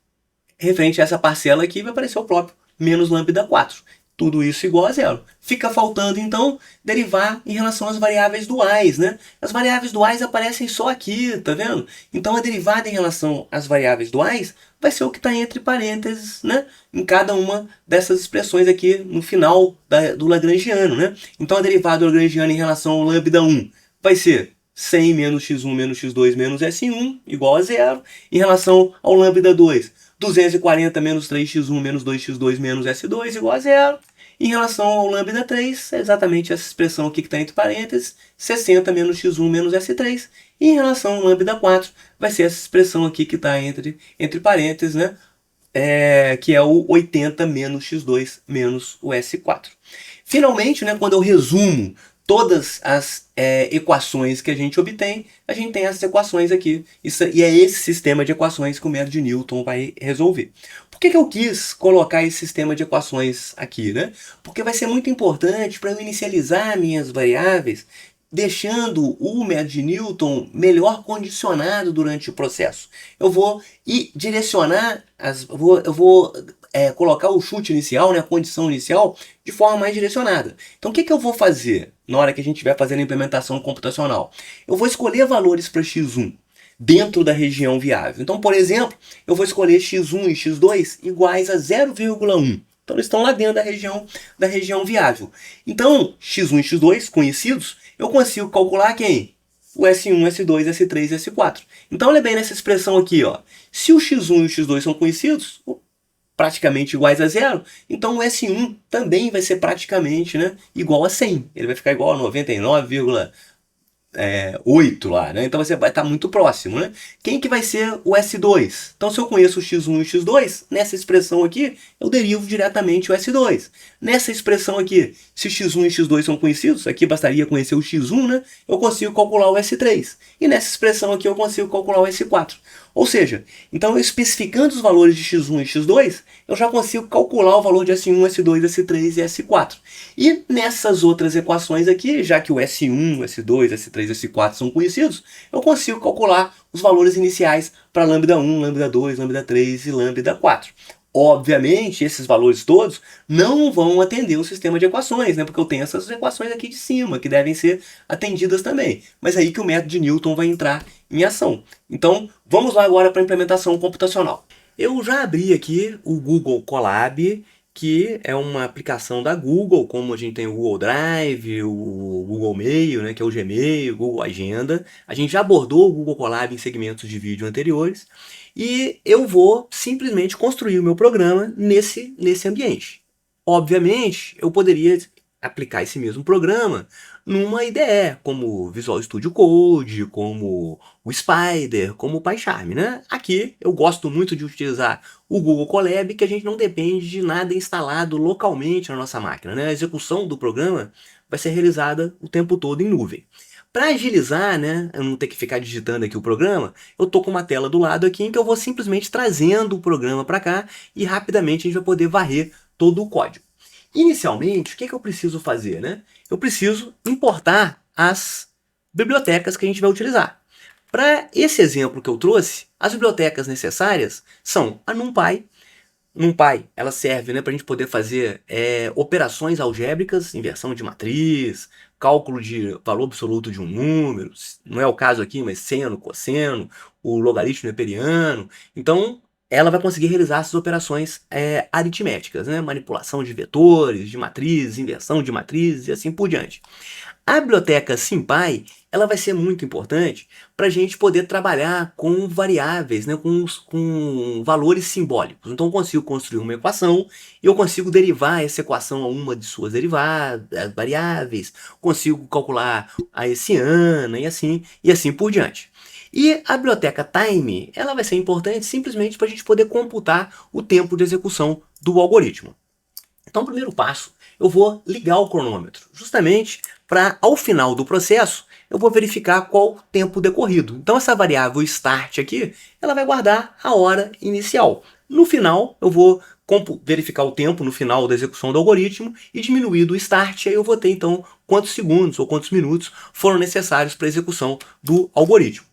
referente a essa parcela aqui vai aparecer o próprio menos lambda 4. Tudo isso igual a zero. Fica faltando, então, derivar em relação às variáveis duais, né? As variáveis duais aparecem só aqui, tá vendo? Então, a derivada em relação às variáveis duais vai ser o que está entre parênteses, né? Em cada uma dessas expressões aqui no final do lagrangiano, né? Então, a derivada do lagrangiano em relação ao lambda 1 vai ser 100 menos x1 menos x2 menos S1 igual a zero. Em relação ao lambda 2, 240 menos 3x1 menos 2x2 menos S2 igual a zero. Em relação ao lambda 3, é exatamente essa expressão aqui que está entre parênteses, 60 menos x1 menos S3. E em relação ao lambda 4, vai ser essa expressão aqui que está entre parênteses, né? Que é o 80 menos x2 menos o S4. Finalmente, né, quando eu resumo todas as equações que a gente obtém, a gente tem essas equações aqui. E é esse sistema de equações que o método de Newton vai resolver. Por que eu quis colocar esse sistema de equações aqui, né? Porque vai ser muito importante para eu inicializar minhas variáveis, deixando o método de Newton melhor condicionado durante o processo. Eu vou direcionar, eu vou colocar o chute inicial, né, a condição inicial, de forma mais direcionada. Então o que eu vou fazer na hora que a gente estiver fazendo a implementação computacional? Eu vou escolher valores para x1 dentro da região viável. Então, por exemplo, eu vou escolher x1 e x2 iguais a 0,1. Então eles estão lá dentro da região viável. Então, x1 e x2 conhecidos, eu consigo calcular quem? O S1, S2, S3 e S4. Então olha bem nessa expressão aqui, ó. Se o x1 e o x2 são conhecidos, praticamente iguais a zero, então o S1 também vai ser praticamente, né, igual a 100. Ele vai ficar igual a 99,8 lá, né? Então você vai estar muito próximo, né? Quem que vai ser o S2? Então se eu conheço o x1 e o x2, nessa expressão aqui, eu derivo diretamente o S2. Nessa expressão aqui, se x1 e x2 são conhecidos, aqui bastaria conhecer o x1, né? Eu consigo calcular o S3. E nessa expressão aqui eu consigo calcular o S4. Ou seja, então eu especificando os valores de x1 e x2, eu já consigo calcular o valor de S1, S2, S3 e S4. E nessas outras equações aqui, já que o S1, S2, S3 e S4 são conhecidos, eu consigo calcular os valores iniciais para lambda 1, lambda 2, lambda 3 e lambda 4. Obviamente, esses valores todos não vão atender o sistema de equações, né? Porque eu tenho essas equações aqui de cima, que devem ser atendidas também. Mas é aí que o método de Newton vai entrar em ação. Então, vamos lá agora para a implementação computacional. Eu já abri aqui o Google Colab, que é uma aplicação da Google, como a gente tem o Google Drive, o Google Mail, né, que é o Gmail, o Google Agenda. A gente já abordou o Google Colab em segmentos de vídeo anteriores. E eu vou simplesmente construir o meu programa nesse ambiente. Obviamente, eu poderia aplicar esse mesmo programa numa IDE, como Visual Studio Code, como o Spider, como o PyCharm, né? Aqui eu gosto muito de utilizar o Google Colab, que a gente não depende de nada instalado localmente na nossa máquina, né? A execução do programa vai ser realizada o tempo todo em nuvem. Para agilizar, né, eu não ter que ficar digitando aqui o programa, eu tô com uma tela do lado aqui em que eu vou simplesmente trazendo o programa para cá e rapidamente a gente vai poder varrer todo o código. Inicialmente, o que eu preciso fazer, né? Eu preciso importar as bibliotecas que a gente vai utilizar. Para esse exemplo que eu trouxe, as bibliotecas necessárias são a NumPy. NumPy, ela serve, né, para a gente poder fazer operações algébricas, inversão de matriz, cálculo de valor absoluto de um número, não é o caso aqui, mas seno, cosseno, o logaritmo neperiano. Então, ela vai conseguir realizar essas operações aritméticas, né, manipulação de vetores, de matrizes, inversão de matrizes e assim por diante. A biblioteca SymPy, ela vai ser muito importante para a gente poder trabalhar com variáveis, né, com valores simbólicos. Então eu consigo construir uma equação e eu consigo derivar essa equação a uma de suas derivadas, variáveis, consigo calcular a hessiana e assim por diante. E a biblioteca Time, ela vai ser importante simplesmente para a gente poder computar o tempo de execução do algoritmo. Então, o primeiro passo, eu vou ligar o cronômetro, justamente para, ao final do processo, eu vou verificar qual o tempo decorrido. Então, essa variável start aqui, ela vai guardar a hora inicial. No final, eu vou verificar o tempo no final da execução do algoritmo e diminuído o start, aí eu vou ter, então, quantos segundos ou quantos minutos foram necessários para a execução do algoritmo.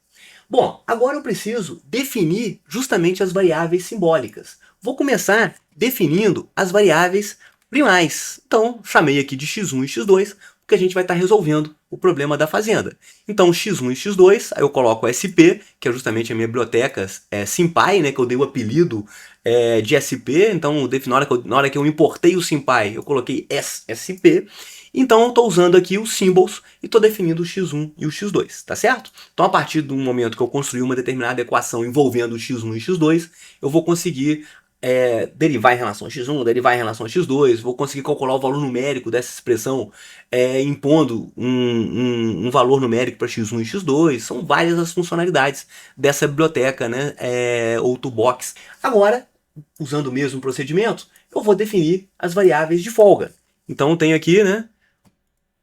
Bom, agora eu preciso definir justamente as variáveis simbólicas. Vou começar definindo as variáveis primais. Então, chamei aqui de x1 e x2, porque a gente vai estar resolvendo o problema da fazenda. Então, x1 e x2, aí eu coloco SP, que é justamente a minha biblioteca SymPy, né, que eu dei o apelido de SP. Então, na hora que eu importei o SymPy, eu coloquei SP. Então, eu estou usando aqui os symbols e estou definindo o x1 e o x2, tá certo? Então, a partir do momento que eu construir uma determinada equação envolvendo o x1 e x2, eu vou conseguir derivar em relação a x1, derivar em relação a x2, vou conseguir calcular o valor numérico dessa expressão impondo um valor numérico para x1 e x2. São várias as funcionalidades dessa biblioteca, né, ou toolbox. Agora, usando o mesmo procedimento, eu vou definir as variáveis de folga. Então, eu tenho aqui, né,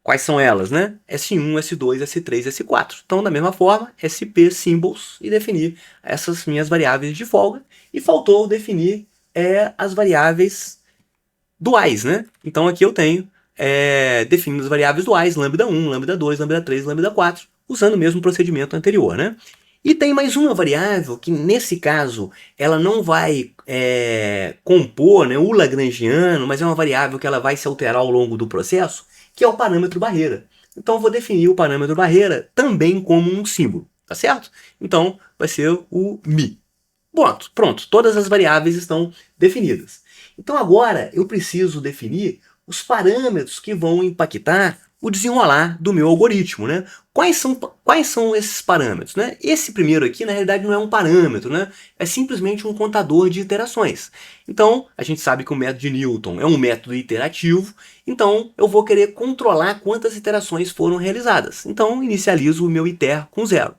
quais são elas, né? S1, S2, S3, S4. Então, da mesma forma, SP, symbols, e definir essas minhas variáveis de folga. E faltou definir as variáveis duais, né? Então, aqui eu tenho definindo as variáveis duais, lambda 1, lambda 2, lambda 3, lambda 4, usando o mesmo procedimento anterior, né? E tem mais uma variável que, nesse caso, ela não vai compor, né, o lagrangiano, mas é uma variável que ela vai se alterar ao longo do processo, que é o parâmetro barreira. Então, eu vou definir o parâmetro barreira também como um símbolo, tá certo? Então, vai ser o mi. Pronto, todas as variáveis estão definidas. Então, agora, eu preciso definir os parâmetros que vão impactar o desenrolar do meu algoritmo, né? Quais são esses parâmetros, né? Esse primeiro aqui, na realidade, não é um parâmetro, né? É simplesmente um contador de iterações. Então, a gente sabe que o método de Newton é um método iterativo, então eu vou querer controlar quantas iterações foram realizadas. Então, inicializo o meu iter com 0.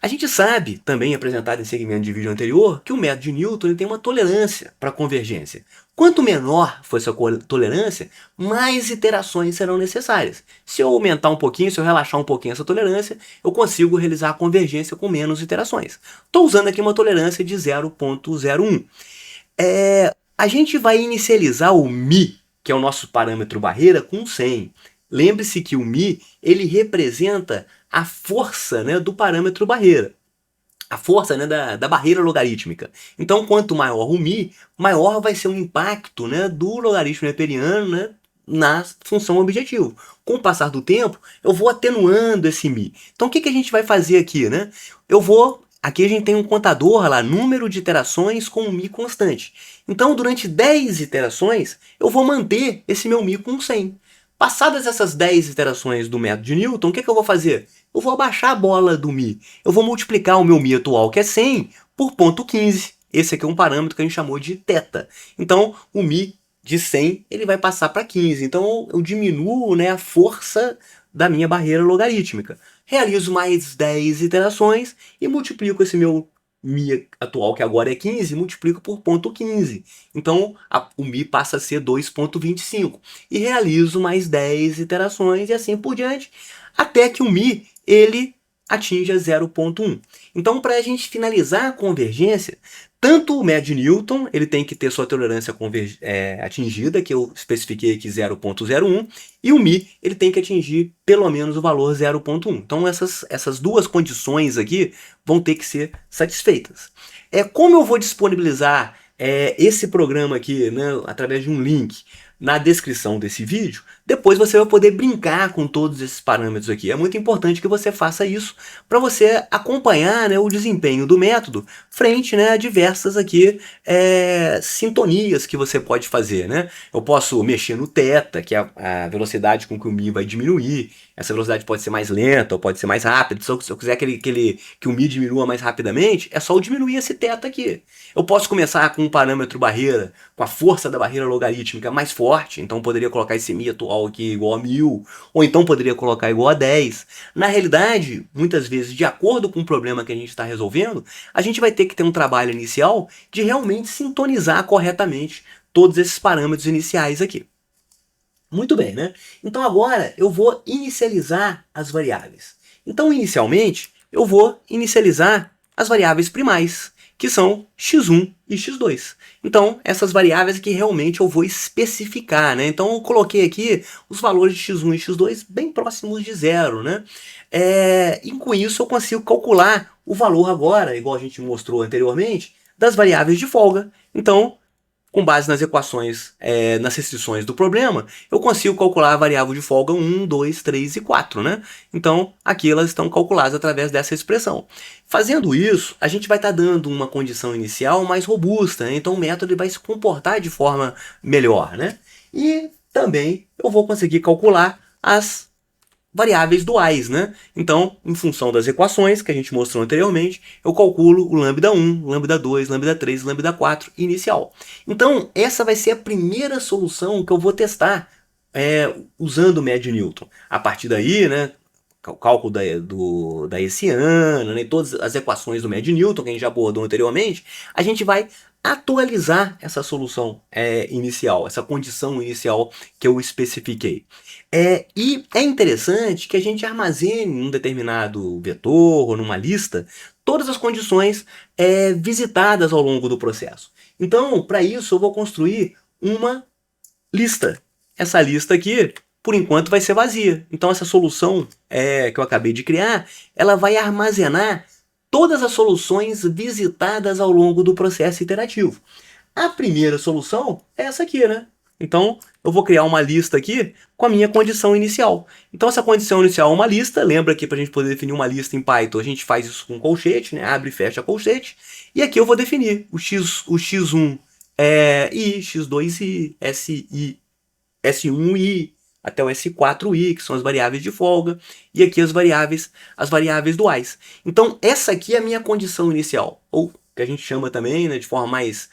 A gente sabe, também apresentado em segmento de vídeo anterior, que o método de Newton ele tem uma tolerância para convergência. Quanto menor for essa tolerância, mais iterações serão necessárias. Se eu aumentar um pouquinho, se eu relaxar um pouquinho essa tolerância, eu consigo realizar a convergência com menos iterações. Estou usando aqui uma tolerância de 0,01. A gente vai inicializar o μ, que é o nosso parâmetro barreira, com 100. Lembre-se que o μ ele representa a força, né, do parâmetro barreira. A força, né, da barreira logarítmica. Então, quanto maior o μ, maior vai ser o impacto, né, do logaritmo neperiano, né, na função objetivo. Com o passar do tempo, eu vou atenuando esse μ. Então, o que a gente vai fazer aqui? Né? Aqui a gente tem um contador lá, número de iterações com o μ constante. Então, durante 10 iterações, eu vou manter esse meu μ com 100. Passadas essas 10 iterações do método de Newton, o que eu vou fazer? Eu vou abaixar a bola do μ. Eu vou multiplicar o meu μ atual, que é 100, por 0,15. Esse aqui é um parâmetro que a gente chamou de θ. Então, o μ de 100 ele vai passar para 15. Então, eu diminuo, né, a força da minha barreira logarítmica. Realizo mais 10 iterações e multiplico esse meu μ atual, que agora é 15, multiplico por 0,15. Então, o μ passa a ser 2,25. E realizo mais 10 iterações e assim por diante, até que o μ ele atinja 0,1. Então, para a gente finalizar a convergência, tanto o médio de Newton ele tem que ter sua tolerância atingida, que eu especifiquei aqui 0,01, e o μ ele tem que atingir pelo menos o valor 0,1. Então essas duas condições aqui vão ter que ser satisfeitas. Como eu vou disponibilizar esse programa aqui, né, através de um link na descrição desse vídeo, depois você vai poder brincar com todos esses parâmetros aqui. É muito importante que você faça isso para você acompanhar, né, o desempenho do método frente, né, a diversas aqui sintonias que você pode fazer. Né? Eu posso mexer no θ, que é a velocidade com que o μ vai diminuir. Essa velocidade pode ser mais lenta ou pode ser mais rápida. Se eu quiser que o μ diminua mais rapidamente, é só eu diminuir esse θ aqui. Eu posso começar com um parâmetro barreira, com a força da barreira logarítmica mais forte, então eu poderia colocar esse μ atual aqui igual a 1000, ou então poderia colocar igual a 10. Na realidade, muitas vezes, de acordo com o problema que a gente está resolvendo, a gente vai ter que ter um trabalho inicial de realmente sintonizar corretamente todos esses parâmetros iniciais aqui. Muito bem, né? Então agora eu vou inicializar as variáveis. Então, inicialmente, eu vou inicializar as variáveis primais, que são x1 e x2. Então, essas variáveis aqui realmente eu vou especificar, né? Então, eu coloquei aqui os valores de x1 e x2 bem próximos de zero, né? E com isso eu consigo calcular o valor agora, igual a gente mostrou anteriormente, das variáveis de folga. Então, com base nas equações, nas restrições do problema, eu consigo calcular a variável de folga 1, 2, 3 e 4, né? Então, aqui elas estão calculadas através dessa expressão. Fazendo isso, a gente vai estar dando uma condição inicial mais robusta, né? Então o método vai se comportar de forma melhor, né? E também eu vou conseguir calcular as variáveis duais, né? Então, em função das equações que a gente mostrou anteriormente, eu calculo o lambda 1, lambda 2, lambda 3, lambda 4 inicial. Então, essa vai ser a primeira solução que eu vou testar usando o médio Newton. A partir daí, né, o cálculo da hessiana, né, todas as equações do médio Newton que a gente já abordou anteriormente, a gente vai atualizar essa solução inicial, essa condição inicial que eu especifiquei. E é interessante que a gente armazene em um determinado vetor ou numa lista todas as condições visitadas ao longo do processo. Então, para isso, eu vou construir uma lista. Essa lista aqui, por enquanto, vai ser vazia. Então, essa solução que eu acabei de criar, ela vai armazenar todas as soluções visitadas ao longo do processo iterativo. A primeira solução é essa aqui, né? Então, eu vou criar uma lista aqui com a minha condição inicial. Então, essa condição inicial é uma lista. Lembra que para a gente poder definir uma lista em Python, a gente faz isso com colchete, né? Abre e fecha colchete. E aqui eu vou definir o x1 i, x2 i, S1 i, até o S4i, que são as variáveis de folga, e aqui as variáveis duais. Então, essa aqui é a minha condição inicial, ou que a gente chama também, né, de forma mais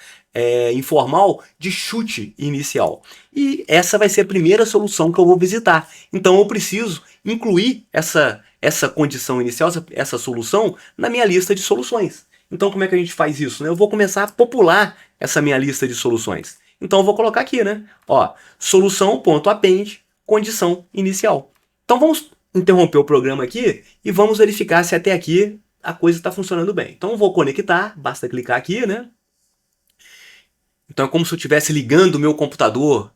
informal, de chute inicial. E essa vai ser a primeira solução que eu vou visitar. Então, eu preciso incluir essa condição inicial, essa solução, na minha lista de soluções. Então, como é que a gente faz isso? Eu vou começar a popular essa minha lista de soluções. Então eu vou colocar aqui, né? Ó, solução.append, condição inicial. Então vamos interromper o programa aqui e vamos verificar se até aqui a coisa está funcionando bem. Então eu vou conectar, basta clicar aqui, né? Então é como se eu estivesse ligando o meu computador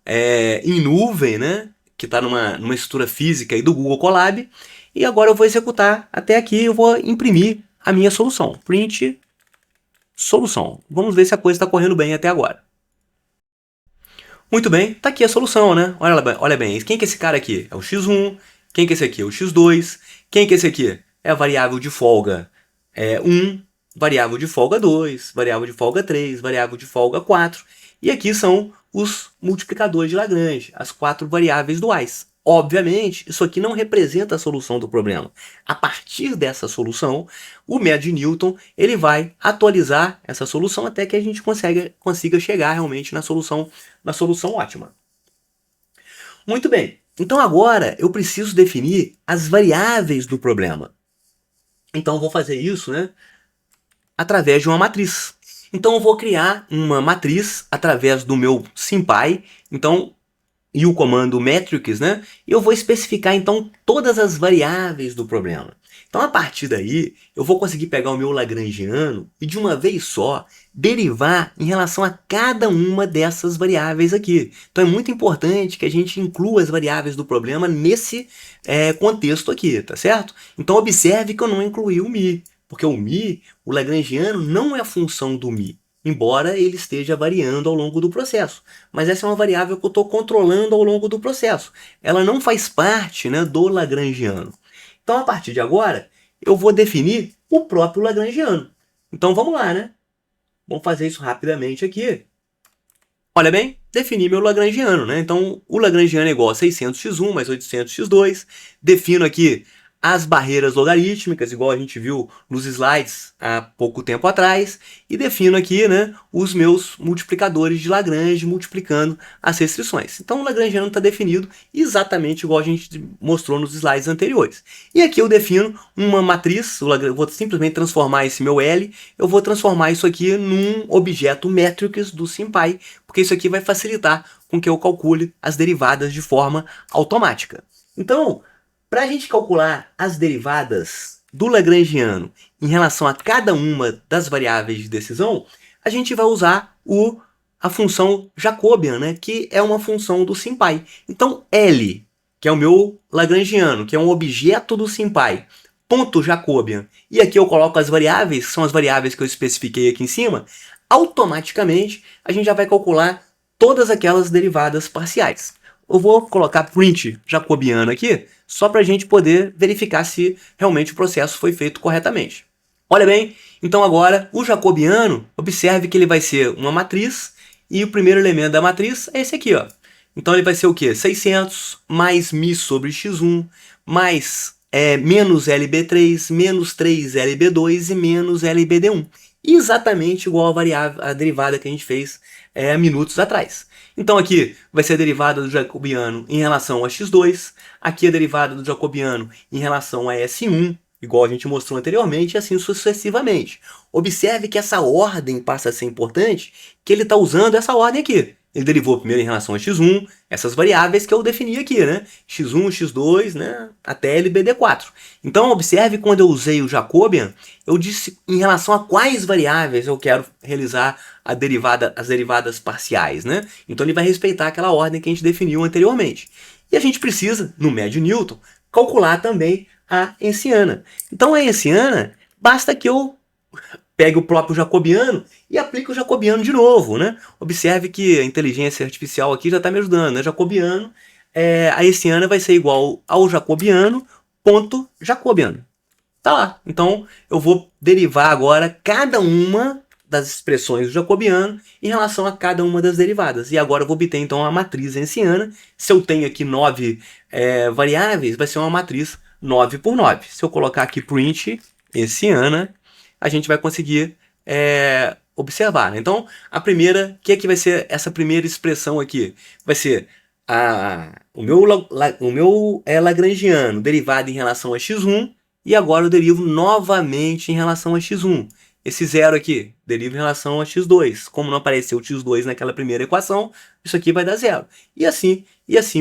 em nuvem, né? Que está numa estrutura física aí do Google Colab. E agora eu vou executar até aqui, eu vou imprimir a minha solução. Print solução. Vamos ver se a coisa está correndo bem até agora. Muito bem, tá aqui a solução, né? Olha bem, quem que é esse cara aqui? É o x1. Quem que é esse aqui? É o x2. Quem que é esse aqui? É a variável de folga 1, variável de folga 2, variável de folga 3, variável de folga 4. E aqui são os multiplicadores de Lagrange, as 4 variáveis duais. Obviamente, isso aqui não representa a solução do problema. A partir dessa solução, o método de Newton ele vai atualizar essa solução até que a gente consiga chegar realmente na solução ótima. Muito bem, então agora eu preciso definir as variáveis do problema. Então eu vou fazer isso, né, através de uma matriz. Então eu vou criar uma matriz através do meu SymPy. Então e o comando metrics, né? E eu vou especificar então todas as variáveis do problema. Então a partir daí eu vou conseguir pegar o meu lagrangiano e de uma vez só derivar em relação a cada uma dessas variáveis aqui. Então é muito importante que a gente inclua as variáveis do problema nesse contexto aqui, tá certo? Então observe que eu não incluí o μ, porque o μ, o lagrangiano, não é a função do μ, embora ele esteja variando ao longo do processo. Mas essa é uma variável que eu estou controlando ao longo do processo. Ela não faz parte, né, do lagrangiano. Então, a partir de agora, eu vou definir o próprio lagrangiano. Então, vamos lá, né? Vamos fazer isso rapidamente aqui. Olha bem, defini meu lagrangiano, né? Então, o lagrangiano é igual a 600x1 mais 800x2. Defino aqui as barreiras logarítmicas, igual a gente viu nos slides há pouco tempo atrás, e defino aqui, né, os meus multiplicadores de Lagrange multiplicando as restrições. Então o lagrangiano está definido exatamente igual a gente mostrou nos slides anteriores. E aqui eu defino uma matriz, eu vou simplesmente transformar esse meu L, eu vou transformar isso aqui num objeto metrics do SymPy, porque isso aqui vai facilitar com que eu calcule as derivadas de forma automática. Então, para a gente calcular as derivadas do lagrangiano em relação a cada uma das variáveis de decisão, a gente vai usar a função Jacobian, né, que é uma função do SymPy. Então, L, que é o meu lagrangiano, que é um objeto do SymPy, ponto Jacobian, e aqui eu coloco as variáveis, que são as variáveis que eu especifiquei aqui em cima, automaticamente a gente já vai calcular todas aquelas derivadas parciais. Eu vou colocar print jacobiano aqui, só para a gente poder verificar se realmente o processo foi feito corretamente. Olha bem, então agora o jacobiano, observe que ele vai ser uma matriz, e o primeiro elemento da matriz é esse aqui, ó. Então ele vai ser o quê? 600 mais μ sobre x1, mais menos LB3, menos 3LB2 e menos LBD1. Exatamente igual a derivada que a gente fez minutos atrás. Então aqui vai ser a derivada do jacobiano em relação a x2, aqui a derivada do jacobiano em relação a S1, igual a gente mostrou anteriormente, e assim sucessivamente. Observe que essa ordem passa a ser importante, que ele está usando essa ordem aqui. Ele derivou primeiro em relação a x1, essas variáveis que eu defini aqui, né? x1, x2, né? Até LBD4. Então, observe quando eu usei o Jacobian, eu disse em relação a quais variáveis eu quero realizar as derivadas parciais, né? Então, ele vai respeitar aquela ordem que a gente definiu anteriormente. E a gente precisa, no médio Newton, calcular também a Hessiana. Então, a Hessiana, basta que eu pegue o próprio jacobiano e aplique o jacobiano de novo, né? Observe que a inteligência artificial aqui já está me ajudando, né? Jacobiano, a hessiana vai ser igual ao jacobiano, ponto jacobiano. Tá lá. Então, eu vou derivar agora cada uma das expressões do jacobiano em relação a cada uma das derivadas. E agora eu vou obter, então, a matriz hessiana. Se eu tenho aqui 9 variáveis, vai ser uma matriz 9 por 9. Se eu colocar aqui print hessiana, a gente vai conseguir observar, né? Então, a primeira, o que é que vai ser essa primeira expressão aqui? Vai ser o meu lagrangiano derivado em relação a x1, e agora eu derivo novamente em relação a x1. esse zero aqui deriva em relação a x2. Como não apareceu x2 naquela primeira equação, isso aqui vai dar zero. E assim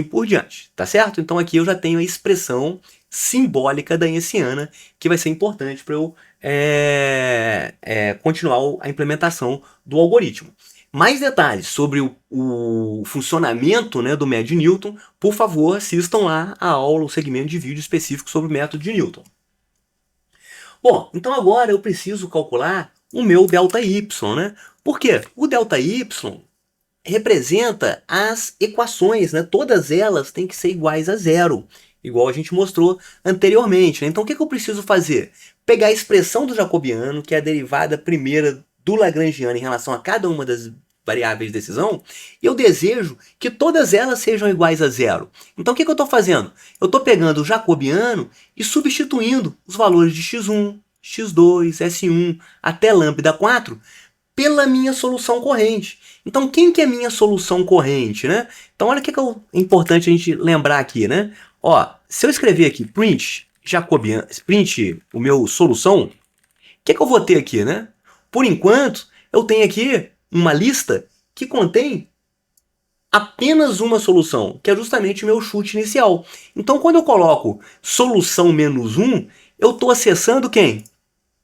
por diante, tá certo? Então aqui eu já tenho a expressão simbólica da Hessiana, que vai ser importante para eu continuar a implementação do algoritmo. Mais detalhes sobre o funcionamento, né, do método de Newton, por favor, assistam lá a aula, o segmento de vídeo específico sobre o método de Newton. Bom, então agora eu preciso calcular o meu ΔY, né? Por quê? O ΔY representa as equações, né? Todas elas têm que ser iguais a zero, igual a gente mostrou anteriormente, né? Então o que eu preciso fazer? Pegar a expressão do jacobiano, que é a derivada primeira do lagrangiano em relação a cada uma das variáveis de decisão, e eu desejo que todas elas sejam iguais a zero. Então o que eu estou fazendo? Eu estou pegando o jacobiano e substituindo os valores de x1, x2, S1 até lambda 4 pela minha solução corrente. Então, quem que é minha solução corrente, né? Então, olha o que é importante a gente lembrar aqui, né? Ó, se eu escrever aqui print jacobiano, print o meu solução, o que eu vou ter aqui, né? Por enquanto, eu tenho aqui uma lista que contém apenas uma solução, que é justamente o meu chute inicial. Então, quando eu coloco solução menos 1, eu estou acessando quem?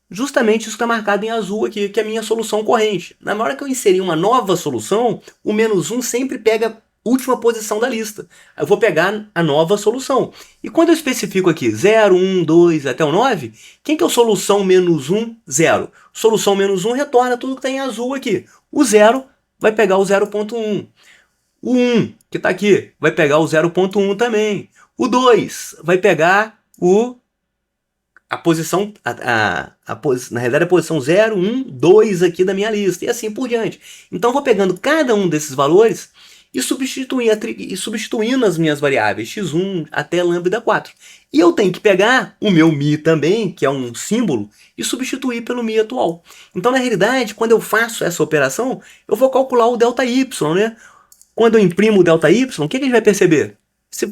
Justamente isso que está marcado em azul aqui, que é a minha solução corrente. Na hora que eu inserir uma nova solução, o menos 1 sempre pega a última posição da lista. Eu vou pegar a nova solução. E quando eu especifico aqui 0, 1, 2 até o 9, quem que é o solução menos 1, 0? Solução menos 1 retorna tudo que está em azul aqui. O 0 vai pegar o 0.1. O 1, que está aqui, vai pegar o 0.1 também. O 2 vai pegar a posição, na realidade a posição 0, 1, 2 aqui da minha lista, e assim por diante. Então eu vou pegando cada um desses valores e substituindo as minhas variáveis x1 até lambda 4. E eu tenho que pegar o meu mi também, que é um símbolo, e substituir pelo mi atual. Então na realidade, quando eu faço essa operação, eu vou calcular o ΔY, né? Quando eu imprimo o ΔY, o que a gente vai perceber?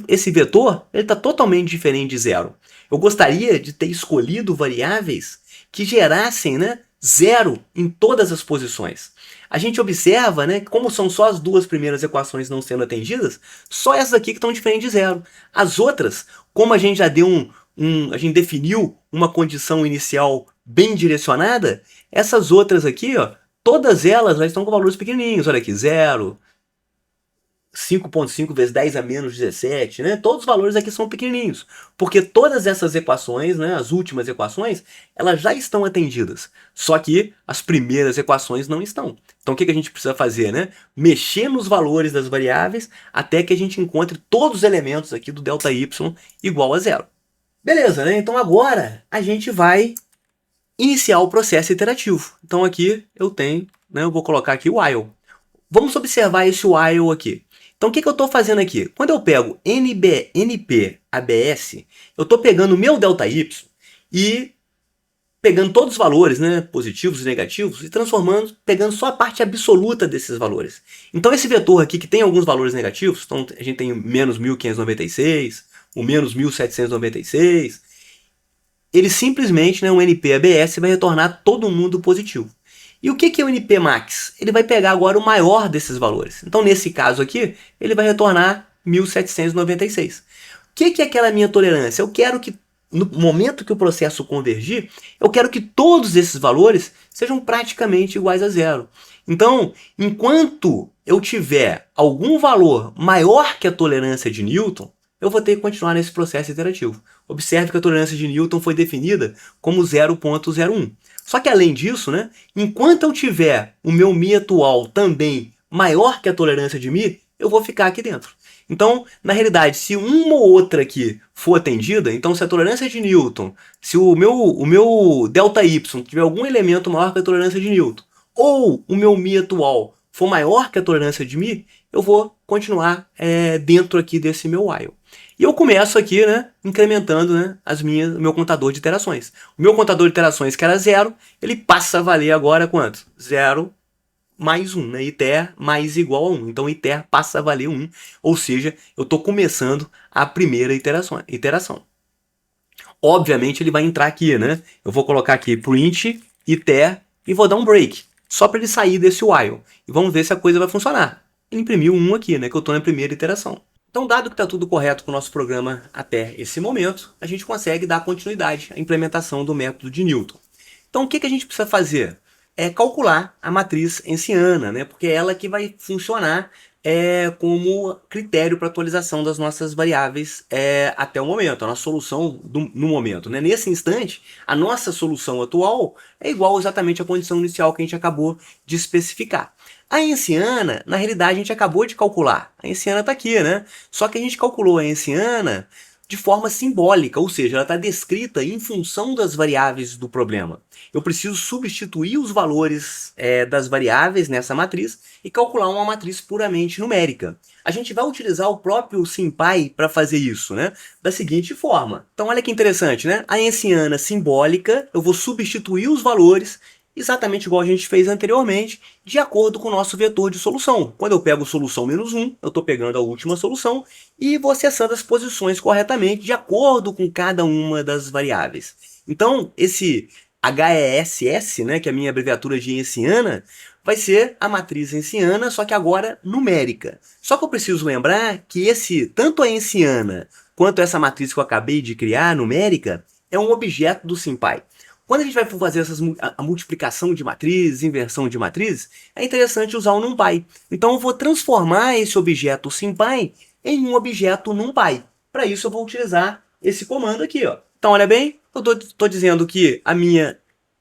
Esse vetor está totalmente diferente de zero. Eu gostaria de ter escolhido variáveis que gerassem, né, zero em todas as posições. A gente observa, né, como são só as duas primeiras equações não sendo atendidas, só essas aqui que estão diferentes de zero. As outras, como a gente já deu a gente definiu uma condição inicial bem direcionada, essas outras aqui, ó, todas elas já estão com valores pequenininhos. Olha aqui, 0, 5.5 vezes 10 a menos 17, né? Todos os valores aqui são pequenininhos, porque todas essas equações, né, as últimas equações, elas já estão atendidas, só que as primeiras equações não estão. Então o que a gente precisa fazer, né? Mexer nos valores das variáveis até que a gente encontre todos os elementos aqui do ΔY igual a zero. Beleza, né? Então agora a gente vai iniciar o processo iterativo. Então aqui eu tenho, né, eu vou colocar aqui o while. Vamos observar esse while aqui. Então, o que eu estou fazendo aqui? Quando eu pego NP ABS, eu estou pegando o meu ΔY e pegando todos os valores, né, positivos e negativos, e pegando só a parte absoluta desses valores. Então, esse vetor aqui, que tem alguns valores negativos, então a gente tem o menos 1596, o menos 1796, ele simplesmente, né, o NP ABS, vai retornar todo mundo positivo. E o que é o NP max? Ele vai pegar agora o maior desses valores. Então, nesse caso aqui, ele vai retornar 1796. O que é aquela minha tolerância? Eu quero que, no momento que o processo convergir, eu quero que todos esses valores sejam praticamente iguais a zero. Então, enquanto eu tiver algum valor maior que a tolerância de Newton, eu vou ter que continuar nesse processo iterativo. Observe que a tolerância de Newton foi definida como 0.01. Só que além disso, né, enquanto eu tiver o meu mi atual também maior que a tolerância de mi, eu vou ficar aqui dentro. Então, na realidade, se uma ou outra aqui for atendida, então se a tolerância de Newton, se o meu ΔY tiver algum elemento maior que a tolerância de Newton, ou o meu mi atual for maior que a tolerância de mi, eu vou continuar dentro aqui desse meu while. E eu começo aqui, né, incrementando, né, o meu contador de iterações. O meu contador de iterações, que era 0, ele passa a valer agora quanto? 0 mais 1, né? Iter mais igual a 1. Então, iter passa a valer 1, ou seja, eu estou começando a primeira iteração. Obviamente, ele vai entrar aqui, né? Eu vou colocar aqui print iter e vou dar um break, só para ele sair desse while. E vamos ver se a coisa vai funcionar. Ele imprimiu um aqui, né, que eu estou na primeira iteração. Então, dado que está tudo correto com o nosso programa até esse momento, a gente consegue dar continuidade à implementação do método de Newton. Então, o que a gente precisa fazer? É calcular a matriz Hessiana, né? Porque é ela que vai funcionar como critério para atualização das nossas variáveis até o momento, a nossa solução no momento. Né? Nesse instante, a nossa solução atual é igual exatamente à condição inicial que a gente acabou de especificar. A Hessiana, na realidade, a gente acabou de calcular. A Hessiana está aqui, né? Só que a gente calculou a Hessiana de forma simbólica, ou seja, ela está descrita em função das variáveis do problema. Eu preciso substituir os valores das variáveis nessa matriz e calcular uma matriz puramente numérica. A gente vai utilizar o próprio SymPy para fazer isso, né? Da seguinte forma. Então, olha que interessante, né? A Hessiana simbólica, eu vou substituir os valores exatamente igual a gente fez anteriormente, de acordo com o nosso vetor de solução. Quando eu pego solução menos 1, eu estou pegando a última solução e vou acessando as posições corretamente de acordo com cada uma das variáveis. Então, esse HESS, né, que é a minha abreviatura de Hessiana, vai ser a matriz Hessiana, só que agora numérica. Só que eu preciso lembrar que tanto a Hessiana quanto essa matriz que eu acabei de criar, numérica, é um objeto do SymPy. Quando a gente vai fazer a multiplicação de matrizes, inversão de matrizes, é interessante usar o NumPy. Então eu vou transformar esse objeto SymPy em um objeto NumPy. Para isso eu vou utilizar esse comando aqui. Ó. Então olha bem, eu estou dizendo que a minha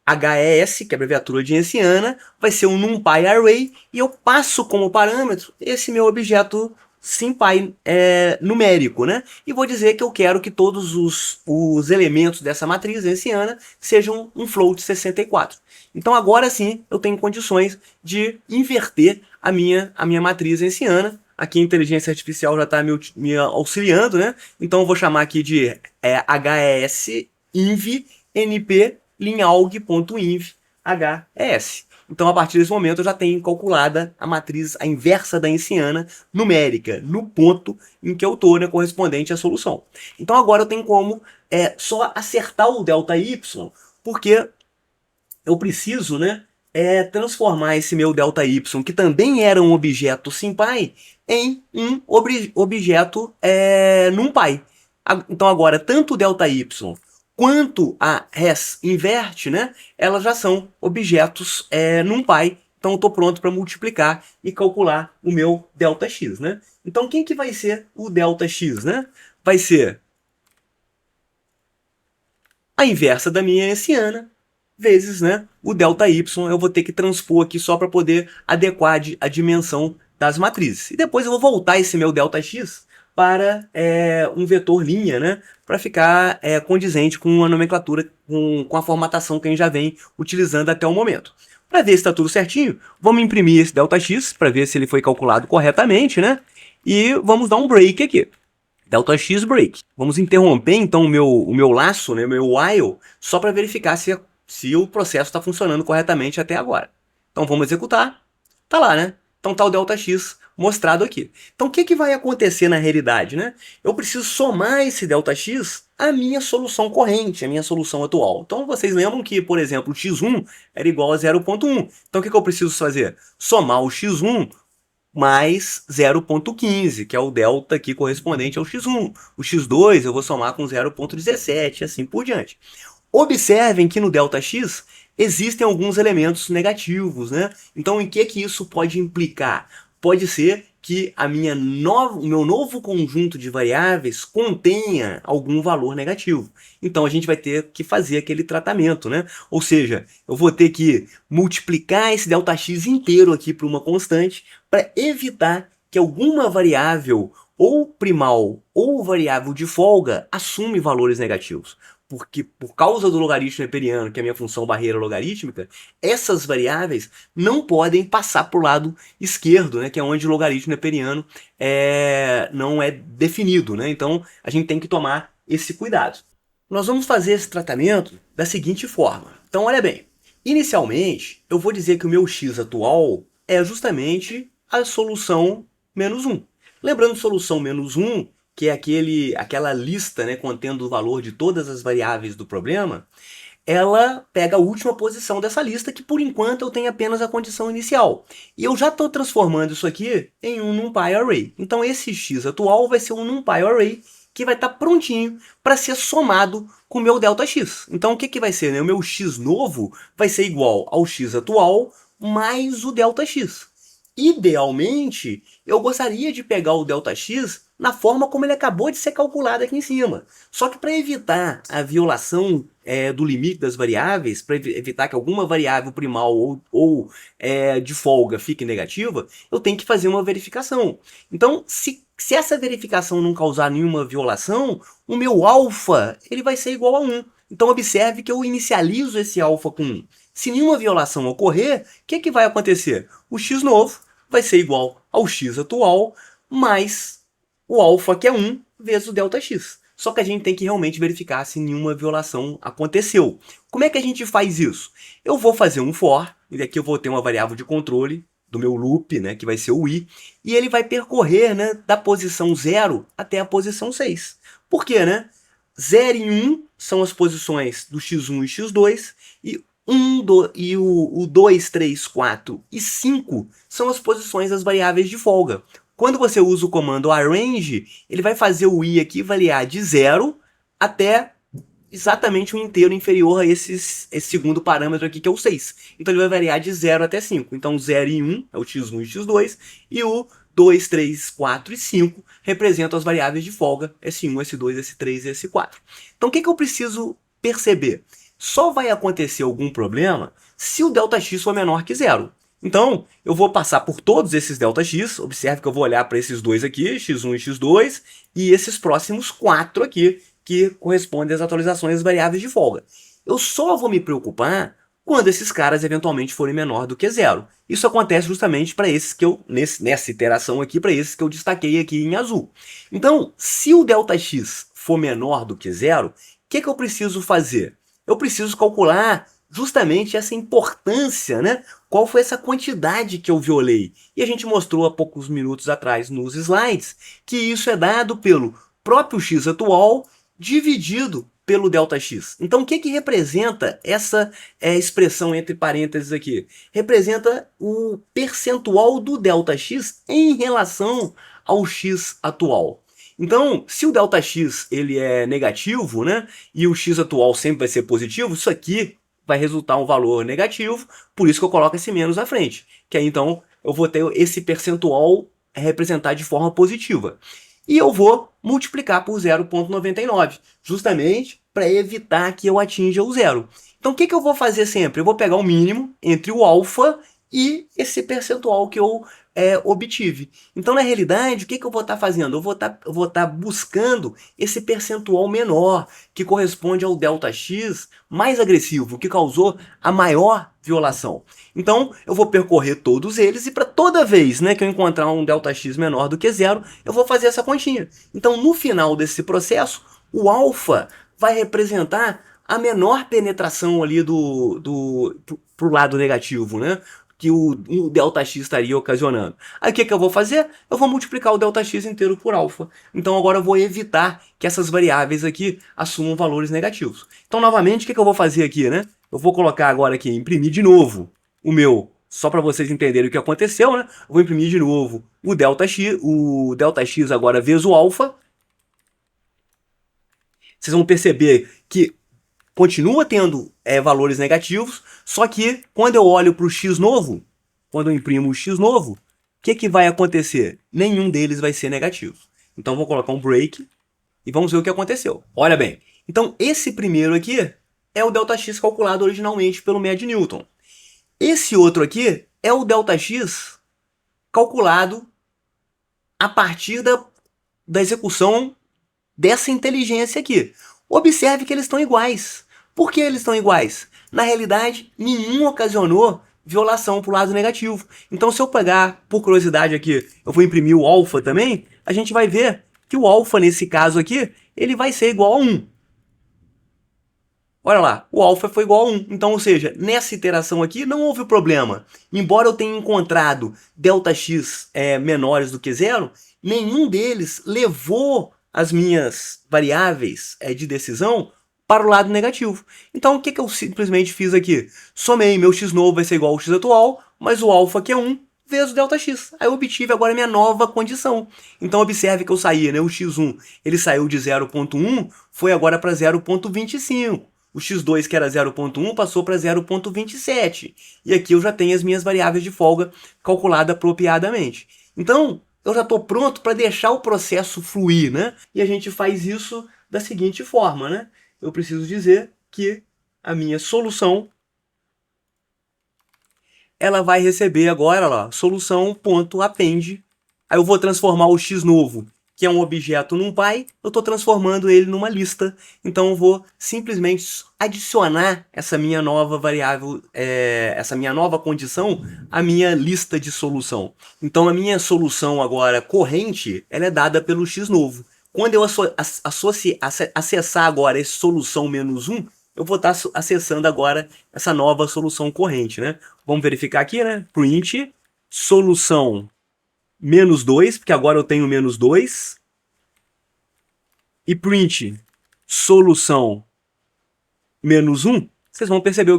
HES, que é a abreviatura de Hessiana, vai ser um NumPy Array e eu passo como parâmetro esse meu objeto SymPy numérico, né? E vou dizer que eu quero que todos os elementos dessa matriz hessiana sejam um float 64. Então agora sim eu tenho condições de inverter a minha matriz hessiana. Aqui a inteligência artificial já está me auxiliando, né? Então eu vou chamar aqui de HES inv np linalg.inv HES. Então, a partir desse momento, eu já tenho calculada a matriz, a inversa da hessiana, numérica, no ponto em que eu estou, né, correspondente à solução. Então, agora eu tenho como só acertar o ΔY, porque eu preciso, né, transformar esse meu ΔY, que também era um objeto SymPy, em um objeto NumPy. Então, agora, tanto o ΔY quanto a res inverte, né, elas já são objetos NumPy. Então, eu estou pronto para multiplicar e calcular o meu ΔX. Né? Então, quem que vai ser o ΔX? Né? Vai ser a inversa da minha hessiana, vezes, né, o ΔY. Eu vou ter que transpor aqui só para poder adequar a dimensão das matrizes. E depois eu vou voltar esse meu ΔX para um vetor linha, né, para ficar condizente com a nomenclatura, com a formatação que a gente já vem utilizando até o momento. Para ver se está tudo certinho, vamos imprimir esse ΔX para ver se ele foi calculado corretamente, né? E vamos dar um break aqui. ΔX break. Vamos interromper então o meu laço, né, o meu while, só para verificar se o processo está funcionando corretamente até agora. Então vamos executar. Tá lá, né? Então tá o ΔX mostrado aqui. Então o que vai acontecer na realidade, né? Eu preciso somar esse ΔX à minha solução corrente, à minha solução atual. Então vocês lembram que, por exemplo, o x1 era igual a 0.1. Então o que eu preciso fazer? Somar o x1 mais 0.15, que é o delta aqui correspondente ao x1. O x2 eu vou somar com 0.17 e assim por diante. Observem que no ΔX existem alguns elementos negativos, né? Então, em que isso pode implicar? Pode ser que o meu novo conjunto de variáveis contenha algum valor negativo. Então, a gente vai ter que fazer aquele tratamento, né? Ou seja, eu vou ter que multiplicar esse ΔX inteiro aqui por uma constante para evitar que alguma variável ou primal ou variável de folga assume valores negativos. Porque por causa do logaritmo neperiano, que é a minha função barreira logarítmica, essas variáveis não podem passar para o lado esquerdo, né, que é onde o logaritmo neperiano não é definido. Né? Então, a gente tem que tomar esse cuidado. Nós vamos fazer esse tratamento da seguinte forma. Então, olha bem. Inicialmente, eu vou dizer que o meu x atual é justamente a solução menos 1. Lembrando, solução menos 1, que é aquela lista, né, contendo o valor de todas as variáveis do problema, ela pega a última posição dessa lista, que por enquanto eu tenho apenas a condição inicial. E eu já estou transformando isso aqui em um NumPy Array. Então esse x atual vai ser um NumPy Array que vai estar prontinho para ser somado com o meu ΔX. Então o que, que vai ser? Né? O meu x novo vai ser igual ao x atual mais o ΔX. Idealmente, eu gostaria de pegar o ΔX na forma como ele acabou de ser calculado aqui em cima. Só que para evitar a violação do limite das variáveis, para evitar que alguma variável primal ou de folga fique negativa, eu tenho que fazer uma verificação. Então, se essa verificação não causar nenhuma violação, o meu alfa ele vai ser igual a 1. Então, observe que eu inicializo esse alfa com 1. Se nenhuma violação ocorrer, o que, que vai acontecer? O x novo vai ser igual ao x atual mais o alfa, que é 1, vezes o ΔX. Só que a gente tem que realmente verificar se nenhuma violação aconteceu. Como é que a gente faz isso? Eu vou fazer um for, e aqui eu vou ter uma variável de controle do meu loop, né, que vai ser o i, e ele vai percorrer, né, da posição 0 até a posição 6. Por quê, né? 0 e 1 são as posições do x1 e x2, e o 2, 3, 4 e 5 são as posições das variáveis de folga. Quando você usa o comando arrange, ele vai fazer o i aqui variar de 0 até exatamente um inteiro inferior a esse segundo parâmetro aqui, que é o 6. Então ele vai variar de 0 até 5. Então 0 e 1 é o x1 e x2, e o 2, 3, 4 e 5 representam as variáveis de folga, S1, S2, S3 e S4. Então o que eu preciso perceber? Só vai acontecer algum problema se o ΔX for menor que 0. Então, eu vou passar por todos esses ΔX, observe que eu vou olhar para esses dois aqui, x1 e x2, e esses próximos 4 aqui, que correspondem às atualizações das variáveis de folga. Eu só vou me preocupar quando esses caras eventualmente forem menor do que 0. Isso acontece justamente para esses que eu, nessa iteração aqui, para esses que eu destaquei aqui em azul. Então, se o ΔX for menor do que 0, o que eu preciso fazer? Eu preciso calcular justamente essa importância, né? Qual foi essa quantidade que eu violei? E a gente mostrou há poucos minutos atrás nos slides que isso é dado pelo próprio x atual dividido pelo ΔX. Então o que representa essa expressão entre parênteses aqui? Representa o percentual do ΔX em relação ao x atual. Então, se o ΔX ele é negativo, né, e o x atual sempre vai ser positivo, isso aqui vai resultar um valor negativo, por isso que eu coloco esse menos à frente. Que aí então eu vou ter esse percentual representado de forma positiva. E eu vou multiplicar por 0,99, justamente para evitar que eu atinja o zero. Então o que eu vou fazer sempre? Eu vou pegar o mínimo entre o alfa e esse percentual que eu obtive. Então, na realidade, o que eu vou estar fazendo? Eu vou estar buscando esse percentual menor, que corresponde ao ΔX mais agressivo, que causou a maior violação. Então, eu vou percorrer todos eles e para toda vez, né, que eu encontrar um ΔX menor do que 0, eu vou fazer essa continha. Então, no final desse processo, o alfa vai representar a menor penetração ali pro lado negativo, né? Que o ΔX estaria ocasionando. Aí o que eu vou fazer? Eu vou multiplicar o ΔX inteiro por alfa. Então agora eu vou evitar que essas variáveis aqui assumam valores negativos. Então novamente, o que eu vou fazer aqui, né? Eu vou colocar agora aqui, imprimir de novo o meu, só para vocês entenderem o que aconteceu, né? Eu vou imprimir de novo o ΔX agora vezes o alfa. Vocês vão perceber que continua tendo valores negativos, só que quando eu olho para o x novo, quando eu imprimo o x novo, o que vai acontecer? Nenhum deles vai ser negativo. Então vou colocar um break e vamos ver o que aconteceu. Olha bem, então esse primeiro aqui é o ΔX calculado originalmente pelo MadNewton. Esse outro aqui é o ΔX calculado a partir da execução dessa inteligência aqui. Observe que eles estão iguais. Por que eles estão iguais? Na realidade, nenhum ocasionou violação para o lado negativo. Então, se eu pegar, por curiosidade aqui, eu vou imprimir o alfa também, a gente vai ver que o alfa, nesse caso aqui, ele vai ser igual a 1. Olha lá, o alfa foi igual a 1. Então, ou seja, nessa iteração aqui não houve problema. Embora eu tenha encontrado ΔX menores do que 0, nenhum deles levou as minhas variáveis de decisão para o lado negativo. Então, o que eu simplesmente fiz aqui? Somei, meu x novo vai ser igual ao x atual, mas o alfa que é 1, vezes o ΔX. Aí eu obtive agora a minha nova condição. Então, observe que eu saí, né? O x1, ele saiu de 0,1, foi agora para 0,25. O x2, que era 0,1, passou para 0,27. E aqui eu já tenho as minhas variáveis de folga calculadas apropriadamente. Então, eu já estou pronto para deixar o processo fluir, né? E a gente faz isso da seguinte forma, né? Eu preciso dizer que a minha solução, ela vai receber agora, ó, solução.append. Aí eu vou transformar o x novo, que é um objeto NumPy, eu estou transformando ele numa lista. Então eu vou simplesmente adicionar essa minha nova variável, essa minha nova condição à minha lista de solução. Então a minha solução agora corrente, ela é dada pelo x novo. Quando eu acessar agora esse solução menos 1, eu vou estar acessando agora essa nova solução corrente, né? Vamos verificar aqui, né? Print solução menos 2, porque agora eu tenho menos 2. E print solução menos 1, vocês vão perceber o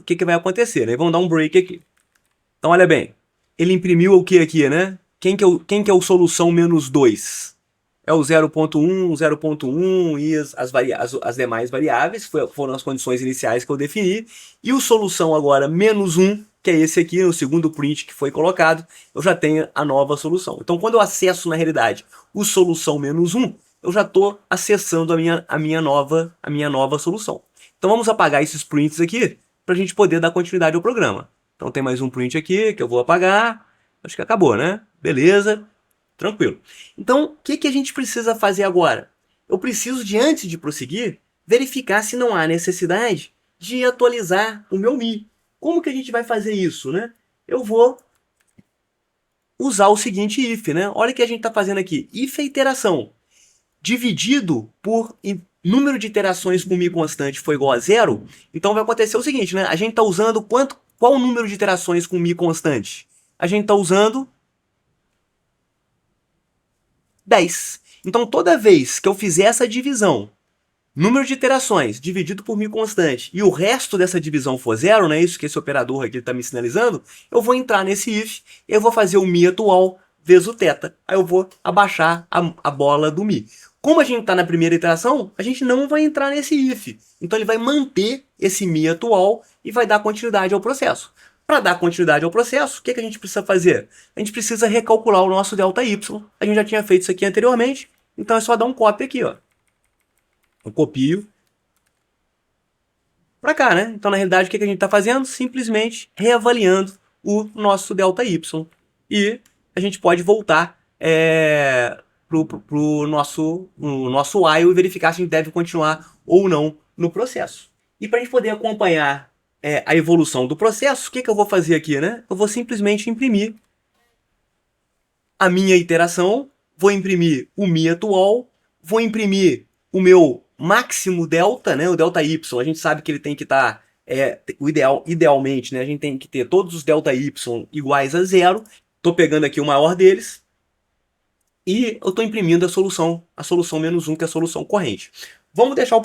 que vai acontecer, né? Vamos dar um break aqui. Então, olha bem. Ele imprimiu o que aqui, né? Quem que é o solução menos 2? É o 0.1, 0.1 e as demais variáveis, foram as condições iniciais que eu defini. E o solução agora menos 1, que é esse aqui, o segundo print que foi colocado, eu já tenho a nova solução. Então, quando eu acesso, na realidade, o solução menos 1, eu já estou acessando a minha nova solução. Então, vamos apagar esses prints aqui, para a gente poder dar continuidade ao programa. Então, tem mais um print aqui, que eu vou apagar. Acho que acabou, né? Beleza. Tranquilo. Então, o que a gente precisa fazer agora? Eu preciso, antes de prosseguir, verificar se não há necessidade de atualizar o meu Mi. Como que a gente vai fazer isso, né? Eu vou usar o seguinte if, né? Olha o que a gente está fazendo aqui. If é iteração. Dividido por número de iterações com Mi constante foi igual a 0. Então vai acontecer o seguinte, né? A gente está usando qual o número de iterações com Mi constante? A gente está usando 10. Então, toda vez que eu fizer essa divisão, número de iterações dividido por Mi constante, e o resto dessa divisão for 0, né, isso que esse operador aqui está me sinalizando, eu vou entrar nesse if, e eu vou fazer o Mi atual vezes o θ. Aí eu vou abaixar a bola do Mi. Como a gente está na primeira iteração, a gente não vai entrar nesse if. Então ele vai manter esse Mi atual e vai dar continuidade ao processo. Para dar continuidade ao processo, o que a gente precisa fazer? A gente precisa recalcular o nosso ΔY. A gente já tinha feito isso aqui anteriormente, então é só dar um copy aqui, ó. Eu copio para cá, né? Então, na realidade, o que a gente está fazendo? Simplesmente reavaliando o nosso ΔY. E a gente pode voltar pro nosso while e verificar se a gente deve continuar ou não no processo. E para a gente poder acompanhar a evolução do processo, o que eu vou fazer aqui, né? Eu vou simplesmente imprimir a minha iteração, vou imprimir o Mi atual, vou imprimir o meu máximo delta, né? O ΔY, a gente sabe que ele tem que estar, idealmente, né? A gente tem que ter todos os ΔY iguais a 0. Estou pegando aqui o maior deles e eu estou imprimindo a solução menos 1, que é a solução corrente. Vamos deixar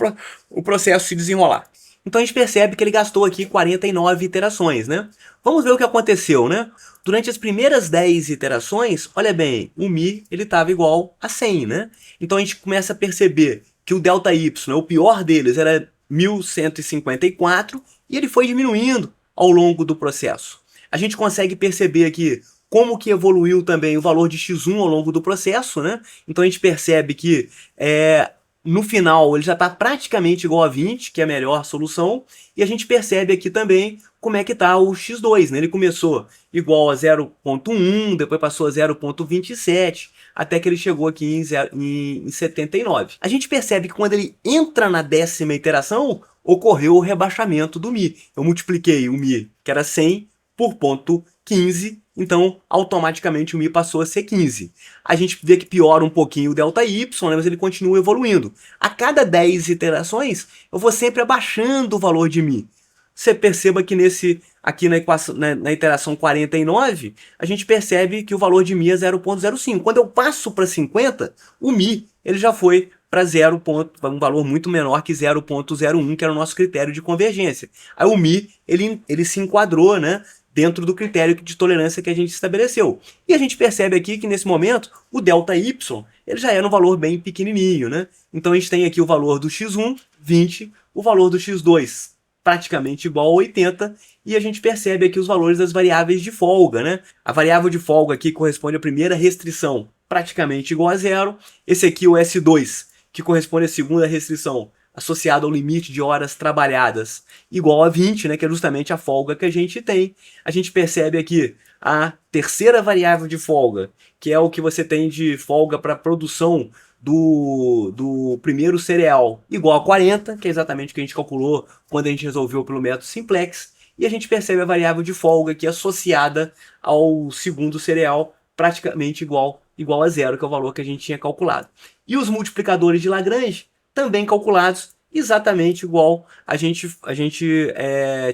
o processo se desenrolar. Então a gente percebe que ele gastou aqui 49 iterações, né? Vamos ver o que aconteceu, né? Durante as primeiras 10 iterações, olha bem, o Mi ele estava igual a 100, né? Então a gente começa a perceber que o ΔY, o pior deles, era 1154 e ele foi diminuindo ao longo do processo. A gente consegue perceber aqui como que evoluiu também o valor de x1 ao longo do processo, né? Então a gente percebe que no final ele já está praticamente igual a 20, que é a melhor solução, e a gente percebe aqui também como é que está o x2, né? Ele começou igual a 0.1, depois passou a 0.27, até que ele chegou aqui em 79. A gente percebe que quando ele entra na 10ª iteração, ocorreu o rebaixamento do Mi. Eu multipliquei o Mi, que era 100, por 0.15, então automaticamente o Mi passou a ser 15. A gente vê que piora um pouquinho o ΔY, né, mas ele continua evoluindo. A cada 10 iterações, eu vou sempre abaixando o valor de Mi. Você perceba que aqui na iteração 49, a gente percebe que o valor de Mi é 0.05. Quando eu passo para 50, o Mi ele já foi para um valor muito menor que 0,01, que era o nosso critério de convergência. Aí o Mi, ele se enquadrou, né, dentro do critério de tolerância que a gente estabeleceu. E a gente percebe aqui que nesse momento o ΔY ele já era um valor bem pequenininho, né? Então a gente tem aqui o valor do x1, 20, o valor do x2 praticamente igual a 80, e a gente percebe aqui os valores das variáveis de folga, né? A variável de folga aqui corresponde à primeira restrição, praticamente igual a zero. Esse aqui, o S2, que corresponde à segunda restrição, associado ao limite de horas trabalhadas, igual a 20, né, que é justamente a folga que a gente tem. A gente percebe aqui a terceira variável de folga, que é o que você tem de folga para produção do primeiro cereal, igual a 40, que é exatamente o que a gente calculou quando a gente resolveu pelo método simplex. E a gente percebe a variável de folga aqui associada ao segundo cereal, praticamente igual a zero, que é o valor que a gente tinha calculado. E os multiplicadores de Lagrange também calculados exatamente igual a gente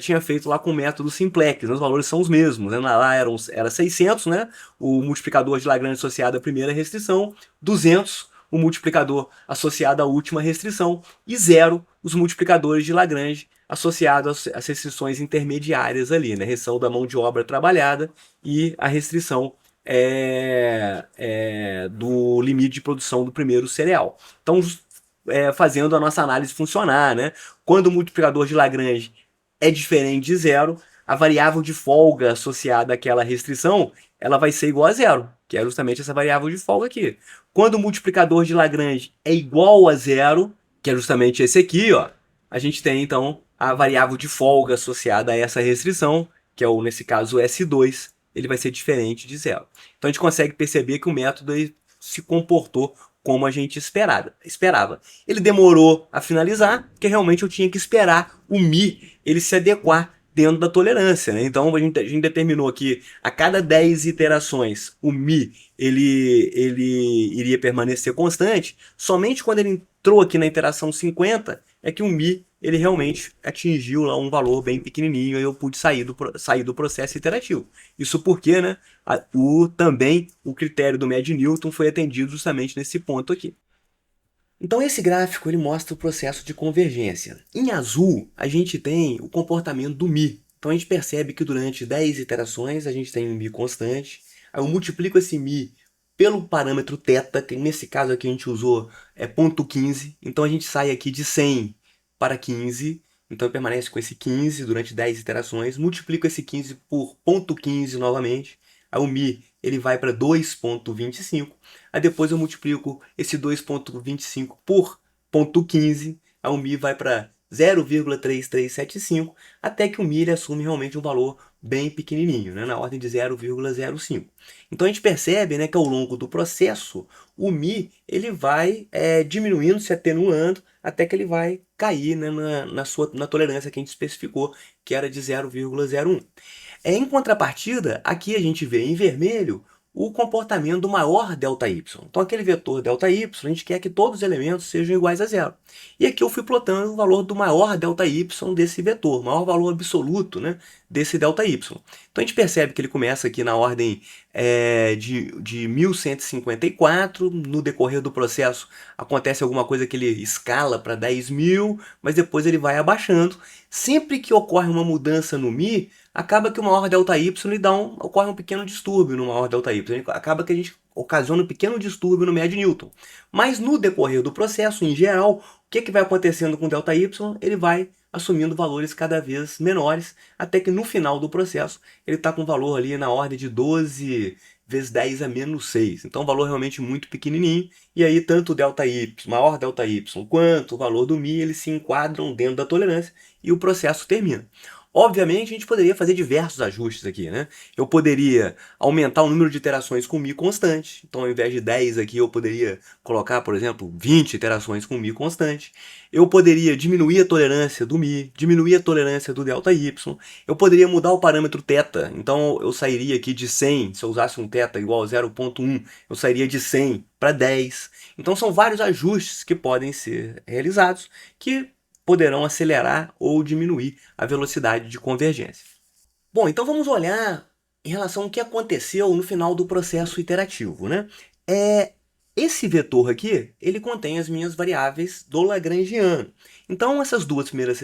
tinha feito lá com o método simplex, né? Os valores são os mesmos, né? Lá era 600, né? O multiplicador de Lagrange associado à primeira restrição, 200 o multiplicador associado à última restrição e 0 os multiplicadores de Lagrange associados às restrições intermediárias ali, né? Restrição da mão de obra trabalhada e a restrição do limite de produção do primeiro cereal. Então, fazendo a nossa análise funcionar, né? Quando o multiplicador de Lagrange é diferente de zero, a variável de folga associada àquela restrição, ela vai ser igual a zero, que é justamente essa variável de folga aqui. Quando o multiplicador de Lagrange é igual a zero, que é justamente esse aqui, ó, a gente tem então a variável de folga associada a essa restrição, que é nesse caso o S2, ele vai ser diferente de zero. Então a gente consegue perceber que o método se comportou como a gente esperava. Ele demorou a finalizar, porque realmente eu tinha que esperar o Mi ele se adequar dentro da tolerância, né? Então a gente determinou que a cada 10 iterações o Mi ele iria permanecer constante. Somente quando ele entrou aqui na iteração 50 é que o Mi ele realmente atingiu lá um valor bem pequenininho e eu pude sair do processo iterativo. Isso porque, né, também o critério do médio Newton foi atendido justamente nesse ponto aqui. Então esse gráfico ele mostra o processo de convergência. Em azul, a gente tem o comportamento do Mi. Então a gente percebe que durante 10 iterações a gente tem um Mi constante. Aí eu multiplico esse Mi pelo parâmetro θ, que nesse caso aqui a gente usou 0,15. Então a gente sai aqui de 100 para 15. Então permanece com esse 15 durante 10 iterações. Multiplico esse 15 por 0,15 novamente. Aí o Mi ele vai para 2,25. Aí depois eu multiplico esse 2,25 por 0,15. Aí o Mi vai para 0,3375, até que o Mi ele assume realmente um valor bem pequenininho, né, na ordem de 0,05. Então a gente percebe, né, que ao longo do processo o Mi ele vai diminuindo, se atenuando, até que ele vai cair, né, na tolerância que a gente especificou, que era de 0,01. Em contrapartida, aqui a gente vê em vermelho o comportamento do maior ΔY. Então aquele vetor ΔY, a gente quer que todos os elementos sejam iguais a zero. E aqui eu fui plotando o valor do maior ΔY desse vetor, maior valor absoluto, né, desse ΔY. Então a gente percebe que ele começa aqui na ordem de 1154, no decorrer do processo acontece alguma coisa que ele escala para 10.000, mas depois ele vai abaixando. Sempre que ocorre uma mudança no Mi, acaba que o maior ΔY ocorre um pequeno distúrbio no maior ΔY. Acaba que a gente ocasiona um pequeno distúrbio no médio Newton. Mas no decorrer do processo, em geral, o que vai acontecendo com o ΔY? Ele vai assumindo valores cada vez menores, até que no final do processo ele está com um valor ali na ordem de 12 vezes 10 a menos 6. Então, um valor realmente muito pequenininho. E aí, tanto o ΔY, maior ΔY, quanto o valor do Mi, eles se enquadram dentro da tolerância e o processo termina. Obviamente, a gente poderia fazer diversos ajustes aqui, né? Eu poderia aumentar o número de iterações com Mi constante. Então, ao invés de 10 aqui, eu poderia colocar, por exemplo, 20 iterações com Mi constante. Eu poderia diminuir a tolerância do Mi, diminuir a tolerância do ΔY. Eu poderia mudar o parâmetro θ. Então, eu sairia aqui de 100, se eu usasse um θ igual a 0,1, eu sairia de 100 para 10. Então, são vários ajustes que podem ser realizados que poderão acelerar ou diminuir a velocidade de convergência. Bom, então vamos olhar em relação ao que aconteceu no final do processo iterativo, né? Esse vetor aqui, ele contém as minhas variáveis do Lagrangiano. Então, essas duas primeiras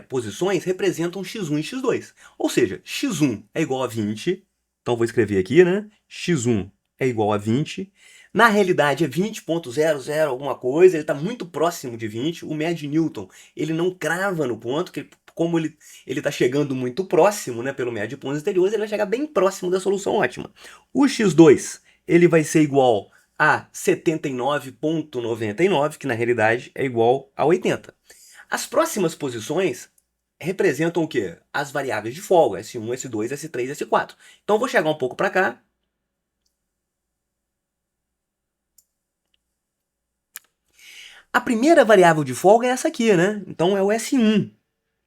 posições representam x1 e x2. Ou seja, x1 é igual a 20. Então, vou escrever aqui, né? x1 é igual a 20. Na realidade, é 20,00 alguma coisa. Ele está muito próximo de 20. O médio Newton, ele não crava no ponto, que como ele está chegando muito próximo, né, pelo médio de pontos anteriores, ele vai chegar bem próximo da solução ótima. O x2, ele vai ser igual a 79,99, que na realidade é igual a 80. As próximas posições representam o quê? As variáveis de folga, S1, S2, S3, S4. Então eu vou chegar um pouco para cá. A primeira variável de folga é essa aqui, né? Então é o S1.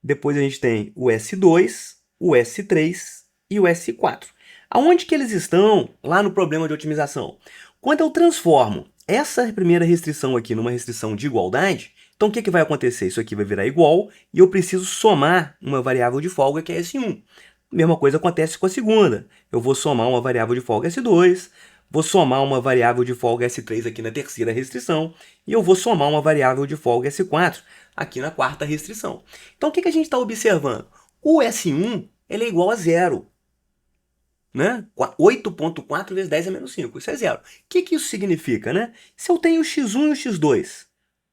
Depois a gente tem o S2, o S3 e o S4. Aonde que eles estão lá no problema de otimização? Quando eu transformo essa primeira restrição aqui numa restrição de igualdade, então o que, que vai acontecer? Isso aqui vai virar igual e eu preciso somar uma variável de folga que é S1. Mesma coisa acontece com a segunda. Eu vou somar uma variável de folga S2, vou somar uma variável de folga S3 aqui na terceira restrição e eu vou somar uma variável de folga S4 aqui na quarta restrição. Então, o que a gente está observando? O S1 ele é igual a zero. Né? 8,4 vezes 10 é menos 5. Isso é zero. O que isso significa? Né? Se eu tenho o x1 e o x2,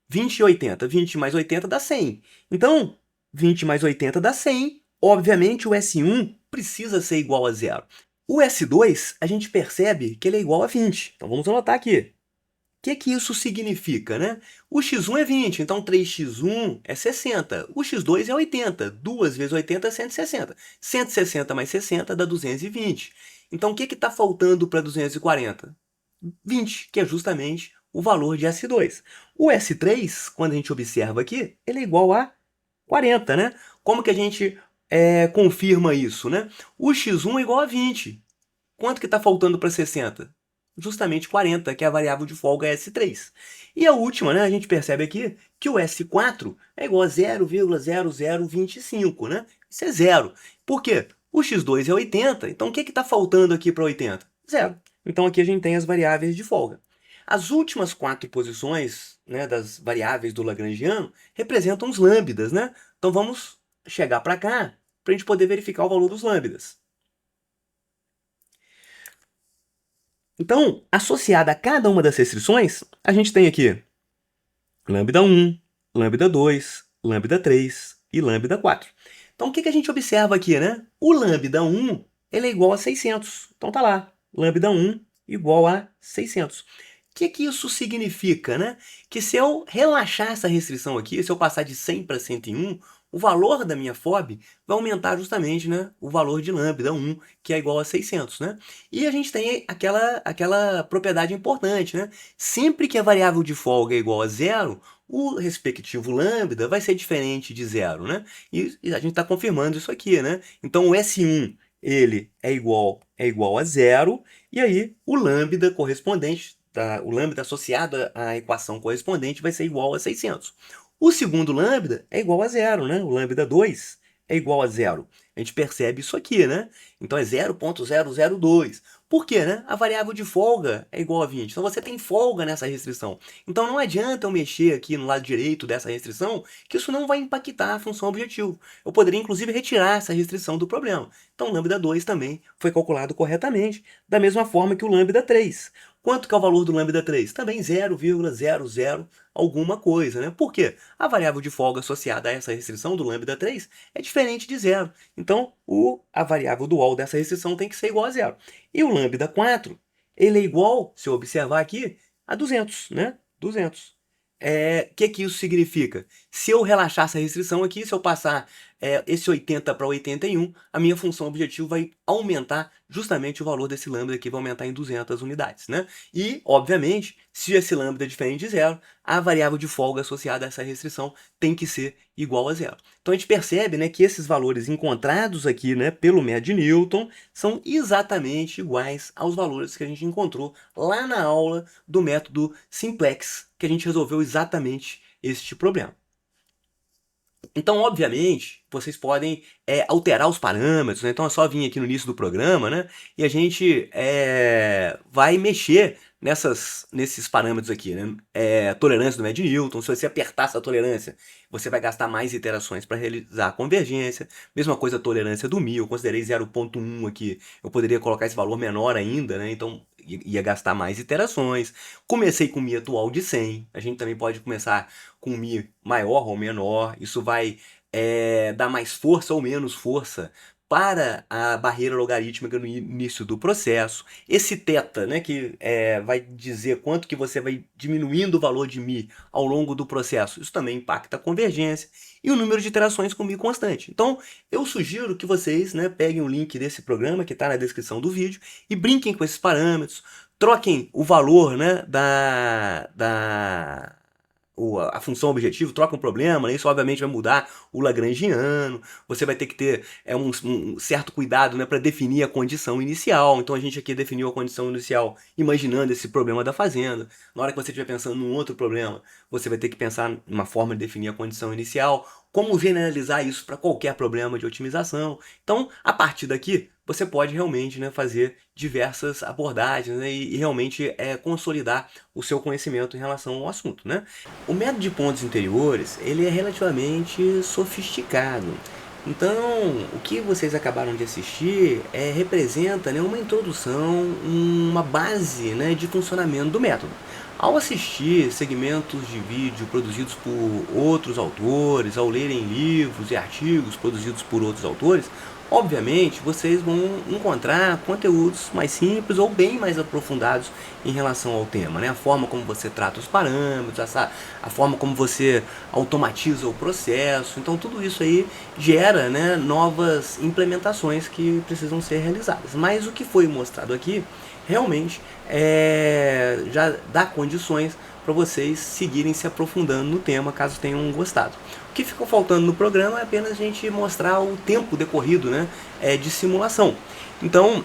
20 e 80, 20 mais 80 dá 100. Então, 20 mais 80 dá 100. Obviamente, o S1 precisa ser igual a zero. O S2, a gente percebe que ele é igual a 20. Então, vamos anotar aqui. O que isso significa, né? O x1 é 20, então 3x1 é 60. O x2 é 80. 2 vezes 80 é 160. 160 mais 60 dá 220. Então, o que está faltando para 240? 20, que é justamente o valor de S2. O S3, quando a gente observa aqui, ele é igual a 40, né? Como que a gente confirma isso, né? O x1 é igual a 20. Quanto que está faltando para 60? Justamente 40, que é a variável de folga S3. E a última, né, a gente percebe aqui que o S4 é igual a 0,0025, né? Isso é zero. Por quê? O x2 é 80, então o que está faltando aqui para 80? Zero. Então aqui a gente tem as variáveis de folga. As últimas 4 posições, né, das variáveis do Lagrangiano representam os lambdas, né? Então vamos chegar para cá para a gente poder verificar o valor dos lambdas. Então, associada a cada uma das restrições, a gente tem aqui lambda 1, lambda 2, lambda 3 e lambda 4. Então, o que a gente observa aqui, né? O lambda 1 ele é igual a 600. Então, tá lá, lambda 1 igual a 600. O que isso significa, né? Que se eu relaxar essa restrição aqui, se eu passar de 100 para 101, o valor da minha FOB vai aumentar justamente, né, o valor de lambda 1, que é igual a 600, né? E a gente tem aquela propriedade importante, né? Sempre que a variável de folga é igual a zero, o respectivo lambda vai ser diferente de zero, né? E a gente está confirmando isso aqui, né? Então o S1 ele é igual a zero, e aí o lambda correspondente, o lambda associado à equação correspondente vai ser igual a 600. O segundo lambda é igual a zero, né? O lambda 2 é igual a zero. A gente percebe isso aqui, né? Então é 0,002. Por quê, né? A variável de folga é igual a 20. Então você tem folga nessa restrição. Então não adianta eu mexer aqui no lado direito dessa restrição, que isso não vai impactar a função objetivo. Eu poderia, inclusive, retirar essa restrição do problema. Então, o lambda 2 também foi calculado corretamente, da mesma forma que o lambda 3. Quanto que é o valor do lambda 3? Também 0,00 alguma coisa, né? Por quê? A variável de folga associada a essa restrição do lambda 3 é diferente de zero. Então, a variável dual dessa restrição tem que ser igual a zero. E o lambda 4, ele é igual, se eu observar aqui, a 200, né? 200. O que isso significa? Se eu relaxar essa restrição aqui, se eu passar esse 80 para 81, a minha função objetivo vai aumentar justamente o valor desse lambda aqui, vai aumentar em 200 unidades, né? E, obviamente, se esse lambda é diferente de zero, a variável de folga associada a essa restrição tem que ser igual a zero. Então a gente percebe, né, que esses valores encontrados aqui, né, pelo médio de Newton são exatamente iguais aos valores que a gente encontrou lá na aula do método simplex, que a gente resolveu exatamente este problema. Então, obviamente, vocês podem alterar os parâmetros, né? Então é só vir aqui no início do programa, né? E a gente vai mexer nesses parâmetros aqui, né? Tolerância do médio de Newton. Se você apertar essa tolerância, você vai gastar mais iterações para realizar a convergência. Mesma coisa a tolerância do μ, eu considerei 0,1 aqui. Eu poderia colocar esse valor menor ainda, né? Então ia gastar mais iterações. Comecei com μ atual de 100. A gente também pode começar com μ maior ou menor. Isso vai dar mais força ou menos força para a barreira logarítmica no início do processo. Esse θ, né, que vai dizer quanto que você vai diminuindo o valor de μ ao longo do processo, isso também impacta a convergência, e o número de iterações com μ constante. Então, eu sugiro que vocês, né, peguem o link desse programa que está na descrição do vídeo e brinquem com esses parâmetros, troquem o valor, né, a função objetivo, troca um problema, né? Isso obviamente vai mudar o lagrangiano, você vai ter que ter um certo cuidado, né, para definir a condição inicial. Então a gente aqui definiu a condição inicial imaginando esse problema da fazenda. Na hora que você estiver pensando num outro problema, você vai ter que pensar numa forma de definir a condição inicial, como generalizar isso para qualquer problema de otimização. Então, a partir daqui, você pode realmente, né, fazer diversas abordagens, né, e realmente consolidar o seu conhecimento em relação ao assunto, né? O método de pontos interiores, ele é relativamente sofisticado. Então, o que vocês acabaram de assistir representa, né, uma introdução, uma base, né, de funcionamento do método. Ao assistir segmentos de vídeo produzidos por outros autores, ao lerem livros e artigos produzidos por outros autores, obviamente vocês vão encontrar conteúdos mais simples ou bem mais aprofundados em relação ao tema, né? A forma como você trata os parâmetros, a forma como você automatiza o processo. Então tudo isso aí gera, né, novas implementações que precisam ser realizadas. Mas o que foi mostrado aqui realmente já dá condições para vocês seguirem se aprofundando no tema, caso tenham gostado. O que ficou faltando no programa é apenas a gente mostrar o tempo decorrido, né, de simulação. Então,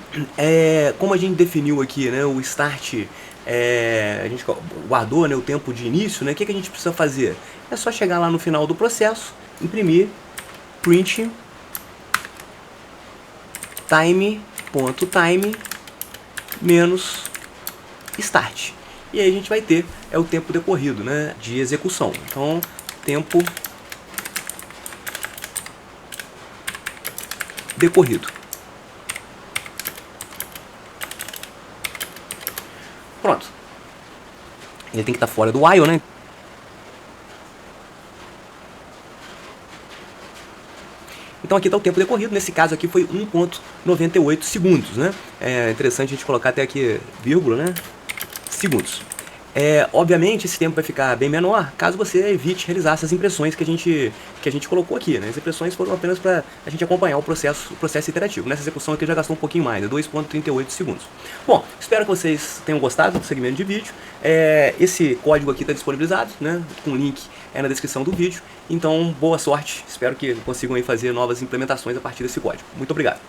como a gente definiu aqui, né, o start, a gente guardou, né, o tempo de início, né, o que a gente precisa fazer? É só chegar lá no final do processo, imprimir, print, time menos start. E aí a gente vai ter o tempo decorrido, né, de execução. Então, tempo decorrido. Pronto. Ele tem que estar fora do while, né? Então aqui está o tempo decorrido, nesse caso aqui foi 1,98 segundos, né? É interessante a gente colocar até aqui vírgula, né? Segundos. Obviamente esse tempo vai ficar bem menor caso você evite realizar essas impressões que a gente colocou aqui, né? As impressões foram apenas para a gente acompanhar o processo iterativo. Nessa execução aqui já gastou um pouquinho mais, 2,38 segundos. Bom, espero que vocês tenham gostado do segmento de vídeo. Esse código aqui está disponibilizado, né? Com o link na descrição do vídeo. Então, boa sorte. Espero que consigam aí fazer novas implementações a partir desse código. Muito obrigado.